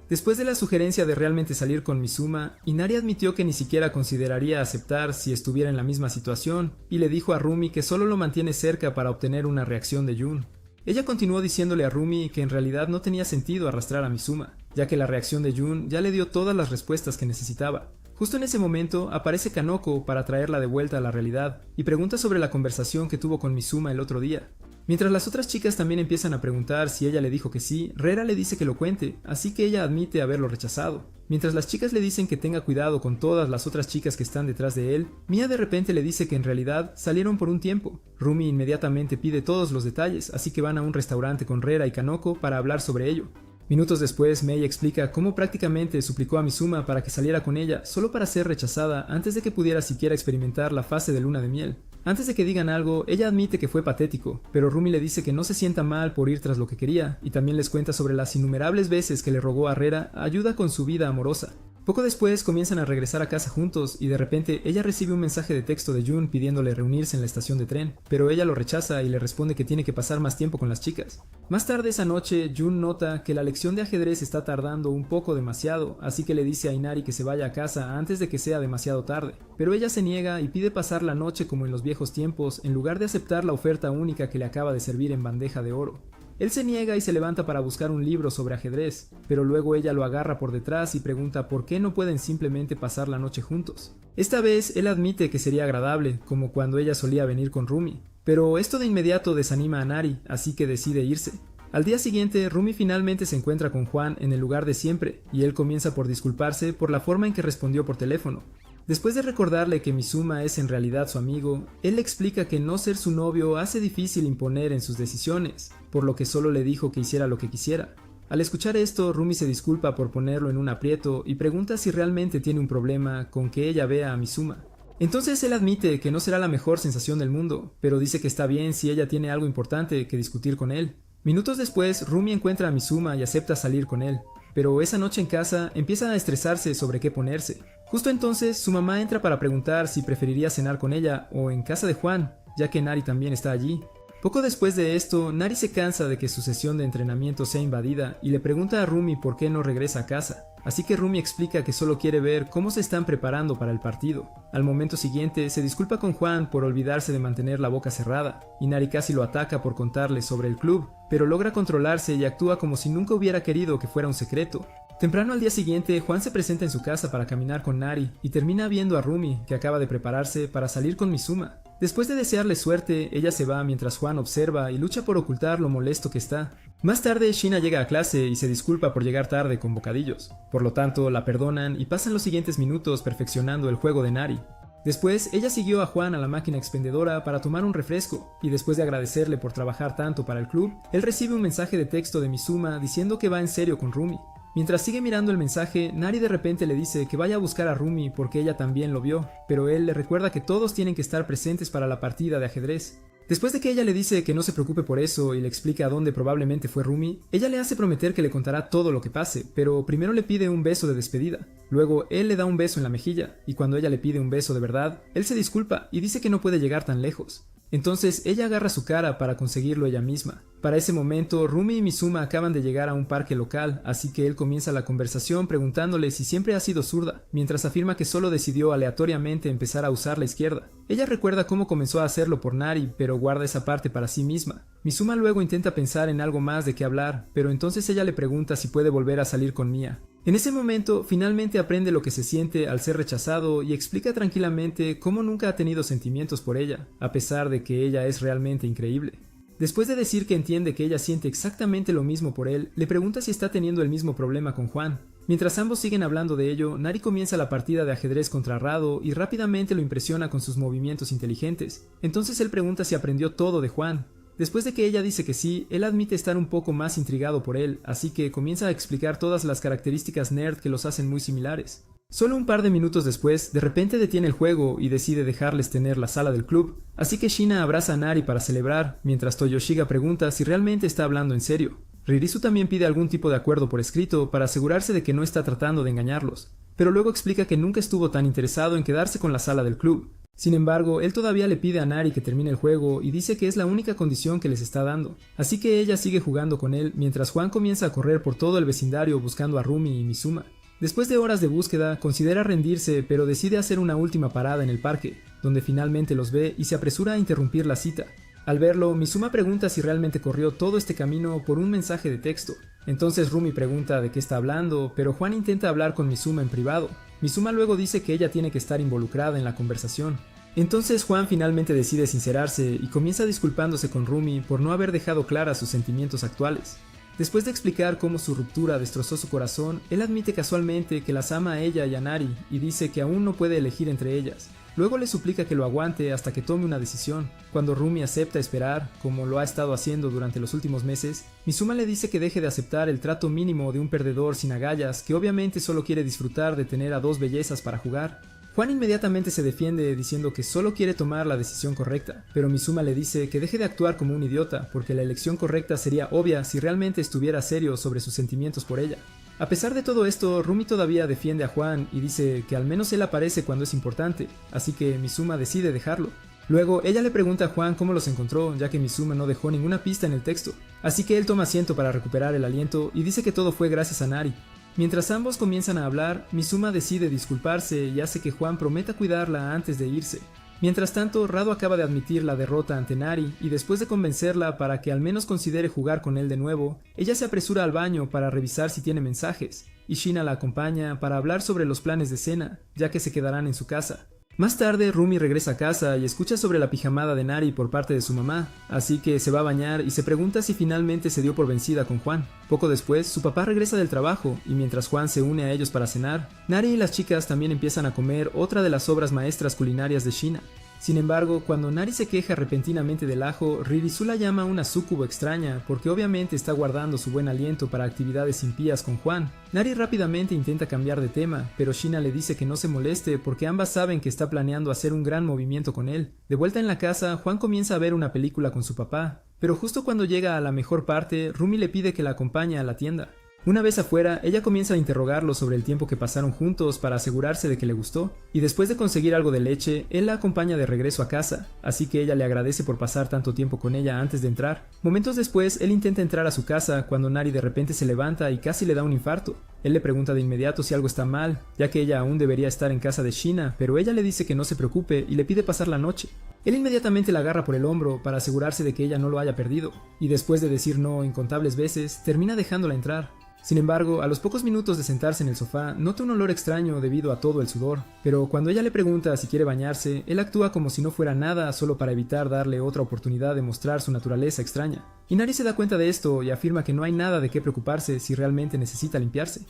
Después de la sugerencia de realmente salir con Mizuma, Inari admitió que ni siquiera consideraría aceptar si estuviera en la misma situación, y le dijo a Rumi que solo lo mantiene cerca para obtener una reacción de Jun. Ella continuó diciéndole a Rumi que en realidad no tenía sentido arrastrar a Mizuma, ya que la reacción de Jun ya le dio todas las respuestas que necesitaba. Justo en ese momento aparece Kanoko para traerla de vuelta a la realidad, y pregunta sobre la conversación que tuvo con Mizuma el otro día. Mientras las otras chicas también empiezan a preguntar si ella le dijo que sí, Rera le dice que lo cuente, así que ella admite haberlo rechazado. Mientras las chicas le dicen que tenga cuidado con todas las otras chicas que están detrás de él, Mia de repente le dice que en realidad salieron por un tiempo. Rumi inmediatamente pide todos los detalles, así que van a un restaurante con Rera y Kanoko para hablar sobre ello. Minutos después, Mei explica cómo prácticamente suplicó a Mizuma para que saliera con ella solo para ser rechazada antes de que pudiera siquiera experimentar la fase de luna de miel. Antes de que digan algo, ella admite que fue patético, pero Rumi le dice que no se sienta mal por ir tras lo que quería, y también les cuenta sobre las innumerables veces que le rogó a Rera ayuda con su vida amorosa. Poco después comienzan a regresar a casa juntos y de repente ella recibe un mensaje de texto de Jun pidiéndole reunirse en la estación de tren, pero ella lo rechaza y le responde que tiene que pasar más tiempo con las chicas. Más tarde esa noche, Jun nota que la lección de ajedrez está tardando un poco demasiado, así que le dice a Inari que se vaya a casa antes de que sea demasiado tarde, pero ella se niega y pide pasar la noche como en los viejos tiempos en lugar de aceptar la oferta única que le acaba de servir en bandeja de oro. Él se niega y se levanta para buscar un libro sobre ajedrez, pero luego ella lo agarra por detrás y pregunta por qué no pueden simplemente pasar la noche juntos. Esta vez él admite que sería agradable, como cuando ella solía venir con Rumi, pero esto de inmediato desanima a Nari, así que decide irse. Al día siguiente, Rumi finalmente se encuentra con Juan en el lugar de siempre, y él comienza por disculparse por la forma en que respondió por teléfono. Después de recordarle que Mizuma es en realidad su amigo, él le explica que no ser su novio hace difícil imponer en sus decisiones, por lo que solo le dijo que hiciera lo que quisiera. Al escuchar esto, Rumi se disculpa por ponerlo en un aprieto y pregunta si realmente tiene un problema con que ella vea a Mizuma. Entonces él admite que no será la mejor sensación del mundo, pero dice que está bien si ella tiene algo importante que discutir con él. Minutos después, Rumi encuentra a Mizuma y acepta salir con él, pero esa noche en casa empieza a estresarse sobre qué ponerse. Justo entonces, su mamá entra para preguntar si preferiría cenar con ella o en casa de Juan, ya que Nari también está allí. Poco después de esto, Nari se cansa de que su sesión de entrenamiento sea invadida y le pregunta a Rumi por qué no regresa a casa. Así que Rumi explica que solo quiere ver cómo se están preparando para el partido. Al momento siguiente, se disculpa con Juan por olvidarse de mantener la boca cerrada, y Nari casi lo ataca por contarle sobre el club, pero logra controlarse y actúa como si nunca hubiera querido que fuera un secreto. Temprano al día siguiente, Juan se presenta en su casa para caminar con Nari y termina viendo a Rumi, que acaba de prepararse para salir con Mizuma. Después de desearle suerte, ella se va mientras Juan observa y lucha por ocultar lo molesto que está. Más tarde, Shina llega a clase y se disculpa por llegar tarde con bocadillos. Por lo tanto, la perdonan y pasan los siguientes minutos perfeccionando el juego de Nari. Después, ella siguió a Juan a la máquina expendedora para tomar un refresco, y después de agradecerle por trabajar tanto para el club, él recibe un mensaje de texto de Mizuma diciendo que va en serio con Rumi. Mientras sigue mirando el mensaje, Nari de repente le dice que vaya a buscar a Rumi porque ella también lo vio, pero él le recuerda que todos tienen que estar presentes para la partida de ajedrez. Después de que ella le dice que no se preocupe por eso y le explica a dónde probablemente fue Rumi, ella le hace prometer que le contará todo lo que pase, pero primero le pide un beso de despedida. Luego él le da un beso en la mejilla, y cuando ella le pide un beso de verdad, él se disculpa y dice que no puede llegar tan lejos. Entonces ella agarra su cara para conseguirlo ella misma. Para ese momento, Rumi y Mizuma acaban de llegar a un parque local, así que él comienza la conversación preguntándole si siempre ha sido zurda, mientras afirma que solo decidió aleatoriamente empezar a usar la izquierda. Ella recuerda cómo comenzó a hacerlo por Nari, pero guarda esa parte para sí misma. Mizuma luego intenta pensar en algo más de qué hablar, pero entonces ella le pregunta si puede volver a salir con Mia. En ese momento, finalmente aprende lo que se siente al ser rechazado y explica tranquilamente cómo nunca ha tenido sentimientos por ella, a pesar de que ella es realmente increíble. Después de decir que entiende que ella siente exactamente lo mismo por él, le pregunta si está teniendo el mismo problema con Juan. Mientras ambos siguen hablando de ello, Nari comienza la partida de ajedrez contra Rado y rápidamente lo impresiona con sus movimientos inteligentes. Entonces él pregunta si aprendió todo de Juan. Después de que ella dice que sí, él admite estar un poco más intrigado por él, así que comienza a explicar todas las características nerd que los hacen muy similares. Solo un par de minutos después, de repente detiene el juego y decide dejarles tener la sala del club, así que Shina abraza a Nari para celebrar, mientras Toyoshiga pregunta si realmente está hablando en serio. Ririsu también pide algún tipo de acuerdo por escrito para asegurarse de que no está tratando de engañarlos, pero luego explica que nunca estuvo tan interesado en quedarse con la sala del club. Sin embargo, él todavía le pide a Nari que termine el juego y dice que es la única condición que les está dando, así que ella sigue jugando con él mientras Juan comienza a correr por todo el vecindario buscando a Rumi y Mizuma. Después de horas de búsqueda, considera rendirse pero decide hacer una última parada en el parque, donde finalmente los ve y se apresura a interrumpir la cita. Al verlo, Mizuma pregunta si realmente corrió todo este camino por un mensaje de texto. Entonces Rumi pregunta de qué está hablando, pero Juan intenta hablar con Mizuma en privado. Mizuma luego dice que ella tiene que estar involucrada en la conversación. Entonces Juan finalmente decide sincerarse y comienza disculpándose con Rumi por no haber dejado claras sus sentimientos actuales. Después de explicar cómo su ruptura destrozó su corazón, él admite casualmente que las ama a ella y a Nari y dice que aún no puede elegir entre ellas. Luego le suplica que lo aguante hasta que tome una decisión. Cuando Rumi acepta esperar, como lo ha estado haciendo durante los últimos meses, Mizuma le dice que deje de aceptar el trato mínimo de un perdedor sin agallas que obviamente solo quiere disfrutar de tener a dos bellezas para jugar. Juan inmediatamente se defiende diciendo que solo quiere tomar la decisión correcta, pero Mizuma le dice que deje de actuar como un idiota porque la elección correcta sería obvia si realmente estuviera serio sobre sus sentimientos por ella. A pesar de todo esto, Rumi todavía defiende a Juan y dice que al menos él aparece cuando es importante, así que Mizuma decide dejarlo. Luego, ella le pregunta a Juan cómo los encontró, ya que Mizuma no dejó ninguna pista en el texto, así que él toma asiento para recuperar el aliento y dice que todo fue gracias a Nari. Mientras ambos comienzan a hablar, Mizuma decide disculparse y hace que Juan prometa cuidarla antes de irse. Mientras tanto, Rado acaba de admitir la derrota ante Nari y después de convencerla para que al menos considere jugar con él de nuevo, ella se apresura al baño para revisar si tiene mensajes, y Shina la acompaña para hablar sobre los planes de cena, ya que se quedarán en su casa. Más tarde, Rumi regresa a casa y escucha sobre la pijamada de Nari por parte de su mamá, así que se va a bañar y se pregunta si finalmente se dio por vencida con Juan. Poco después, su papá regresa del trabajo y mientras Juan se une a ellos para cenar, Nari y las chicas también empiezan a comer otra de las obras maestras culinarias de Shina. Sin embargo, cuando Nari se queja repentinamente del ajo, Ririsu la llama una súcubo extraña porque obviamente está guardando su buen aliento para actividades impías con Juan. Nari rápidamente intenta cambiar de tema, pero Shina le dice que no se moleste porque ambas saben que está planeando hacer un gran movimiento con él. De vuelta en la casa, Juan comienza a ver una película con su papá, pero justo cuando llega a la mejor parte, Rumi le pide que la acompañe a la tienda. Una vez afuera, ella comienza a interrogarlo sobre el tiempo que pasaron juntos para asegurarse de que le gustó, y después de conseguir algo de leche, él la acompaña de regreso a casa, así que ella le agradece por pasar tanto tiempo con ella antes de entrar. Momentos después, él intenta entrar a su casa cuando Nari de repente se levanta y casi le da un infarto. Él le pregunta de inmediato si algo está mal, ya que ella aún debería estar en casa de Shina, pero ella le dice que no se preocupe y le pide pasar la noche. Él inmediatamente la agarra por el hombro para asegurarse de que ella no lo haya perdido, y después de decir no incontables veces, termina dejándola entrar. Sin embargo, a los pocos minutos de sentarse en el sofá, nota un olor extraño debido a todo el sudor, pero cuando ella le pregunta si quiere bañarse, él actúa como si no fuera nada solo para evitar darle otra oportunidad de mostrar su naturaleza extraña. Y Nari se da cuenta de esto y afirma que no hay nada de qué preocuparse si realmente necesita limpiarse.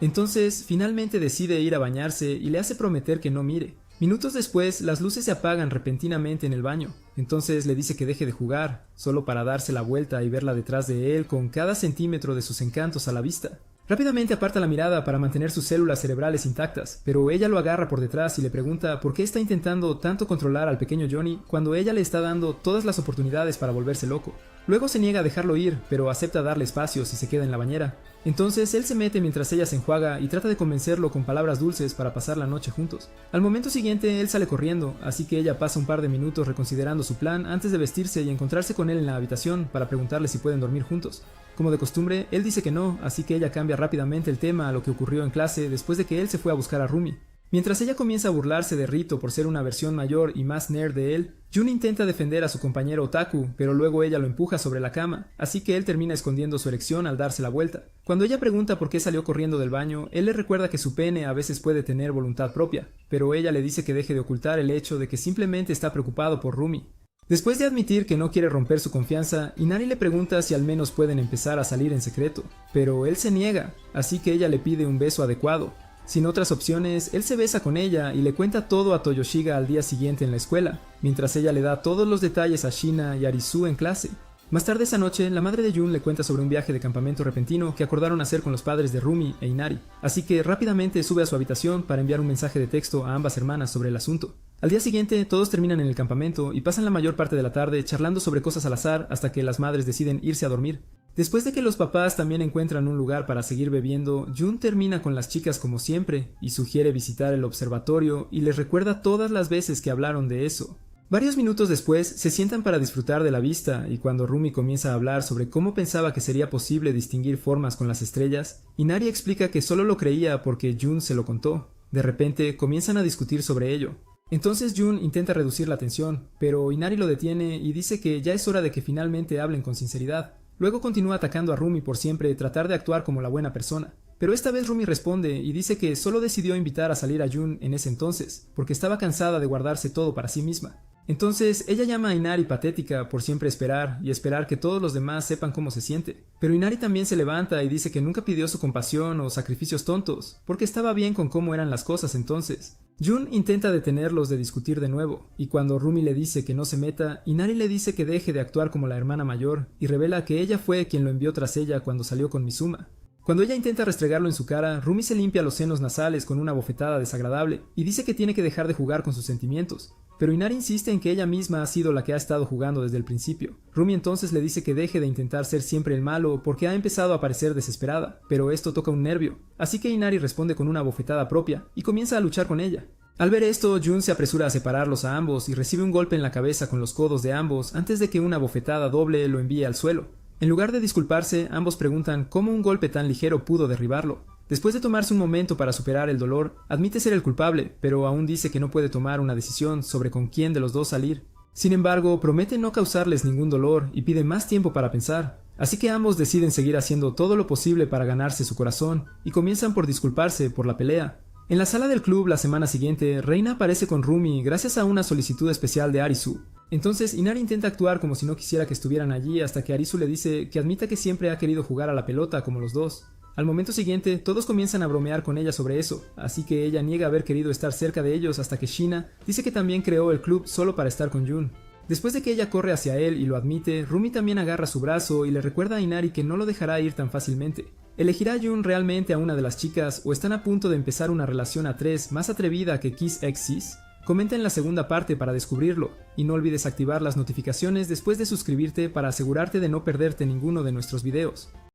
Entonces, finalmente decide ir a bañarse y le hace prometer que no mire. Minutos después, las luces se apagan repentinamente en el baño, entonces le dice que deje de jugar, solo para darse la vuelta y verla detrás de él con cada centímetro de sus encantos a la vista. Rápidamente aparta la mirada para mantener sus células cerebrales intactas, pero ella lo agarra por detrás y le pregunta por qué está intentando tanto controlar al pequeño Johnny cuando ella le está dando todas las oportunidades para volverse loco. Luego se niega a dejarlo ir, pero acepta darle espacio si se queda en la bañera. Entonces él se mete mientras ella se enjuaga y trata de convencerlo con palabras dulces para pasar la noche juntos. Al momento siguiente él sale corriendo, así que ella pasa un par de minutos reconsiderando su plan antes de vestirse y encontrarse con él en la habitación para preguntarle si pueden dormir juntos. Como de costumbre, él dice que no, así que ella cambia rápidamente el tema a lo que ocurrió en clase después de que él se fue a buscar a Rumi. Mientras ella comienza a burlarse de Rito por ser una versión mayor y más nerd de él, Jun intenta defender a su compañero Otaku, pero luego ella lo empuja sobre la cama, así que él termina escondiendo su erección al darse la vuelta. Cuando ella pregunta por qué salió corriendo del baño, él le recuerda que su pene a veces puede tener voluntad propia, pero ella le dice que deje de ocultar el hecho de que simplemente está preocupado por Rumi. Después de admitir que no quiere romper su confianza, Inari le pregunta si al menos pueden empezar a salir en secreto, pero él se niega, así que ella le pide un beso adecuado. Sin otras opciones, él se besa con ella y le cuenta todo a Toyoshiga al día siguiente en la escuela, mientras ella le da todos los detalles a Shina y Arisu en clase. Más tarde esa noche, la madre de Jun le cuenta sobre un viaje de campamento repentino que acordaron hacer con los padres de Rumi e Inari, así que rápidamente sube a su habitación para enviar un mensaje de texto a ambas hermanas sobre el asunto. Al día siguiente, todos terminan en el campamento y pasan la mayor parte de la tarde charlando sobre cosas al azar hasta que las madres deciden irse a dormir. Después de que los papás también encuentran un lugar para seguir bebiendo, Jun termina con las chicas como siempre y sugiere visitar el observatorio y les recuerda todas las veces que hablaron de eso. Varios minutos después se sientan para disfrutar de la vista y cuando Rumi comienza a hablar sobre cómo pensaba que sería posible distinguir formas con las estrellas, Inari explica que solo lo creía porque Jun se lo contó. De repente comienzan a discutir sobre ello. Entonces Jun intenta reducir la tensión, pero Inari lo detiene y dice que ya es hora de que finalmente hablen con sinceridad. Luego continúa atacando a Rumi por siempre tratar de actuar como la buena persona. Pero esta vez Rumi responde y dice que solo decidió invitar a salir a Jun en ese entonces, porque estaba cansada de guardarse todo para sí misma. Entonces ella llama a Inari patética por siempre esperar y esperar que todos los demás sepan cómo se siente. Pero Inari también se levanta y dice que nunca pidió su compasión o sacrificios tontos, porque estaba bien con cómo eran las cosas entonces. Jun intenta detenerlos de discutir de nuevo, y cuando Rumi le dice que no se meta, Inari le dice que deje de actuar como la hermana mayor, y revela que ella fue quien lo envió tras ella cuando salió con Mizuma. Cuando ella intenta restregarlo en su cara, Rumi se limpia los senos nasales con una bofetada desagradable, y dice que tiene que dejar de jugar con sus sentimientos. Pero Inari insiste en que ella misma ha sido la que ha estado jugando desde el principio. Rumi entonces le dice que deje de intentar ser siempre el malo porque ha empezado a parecer desesperada, pero esto toca un nervio, así que Inari responde con una bofetada propia y comienza a luchar con ella. Al ver esto, Jun se apresura a separarlos a ambos y recibe un golpe en la cabeza con los codos de ambos antes de que una bofetada doble lo envíe al suelo. En lugar de disculparse, ambos preguntan cómo un golpe tan ligero pudo derribarlo. Después de tomarse un momento para superar el dolor, admite ser el culpable, pero aún dice que no puede tomar una decisión sobre con quién de los dos salir. Sin embargo, promete no causarles ningún dolor y pide más tiempo para pensar. Así que ambos deciden seguir haciendo todo lo posible para ganarse su corazón y comienzan por disculparse por la pelea. En la sala del club la semana siguiente, Reina aparece con Rumi gracias a una solicitud especial de Arisu. Entonces Inari intenta actuar como si no quisiera que estuvieran allí hasta que Arisu le dice que admita que siempre ha querido jugar a la pelota como los dos. Al momento siguiente, todos comienzan a bromear con ella sobre eso, así que ella niega haber querido estar cerca de ellos hasta que Shina dice que también creó el club solo para estar con Jun. Después de que ella corre hacia él y lo admite, Rumi también agarra su brazo y le recuerda a Inari que no lo dejará ir tan fácilmente. ¿Elegirá Jun realmente a una de las chicas o están a punto de empezar una relación a tres más atrevida que Kiss X Sis? Comenta en la segunda parte para descubrirlo, y no olvides activar las notificaciones después de suscribirte para asegurarte de no perderte ninguno de nuestros videos.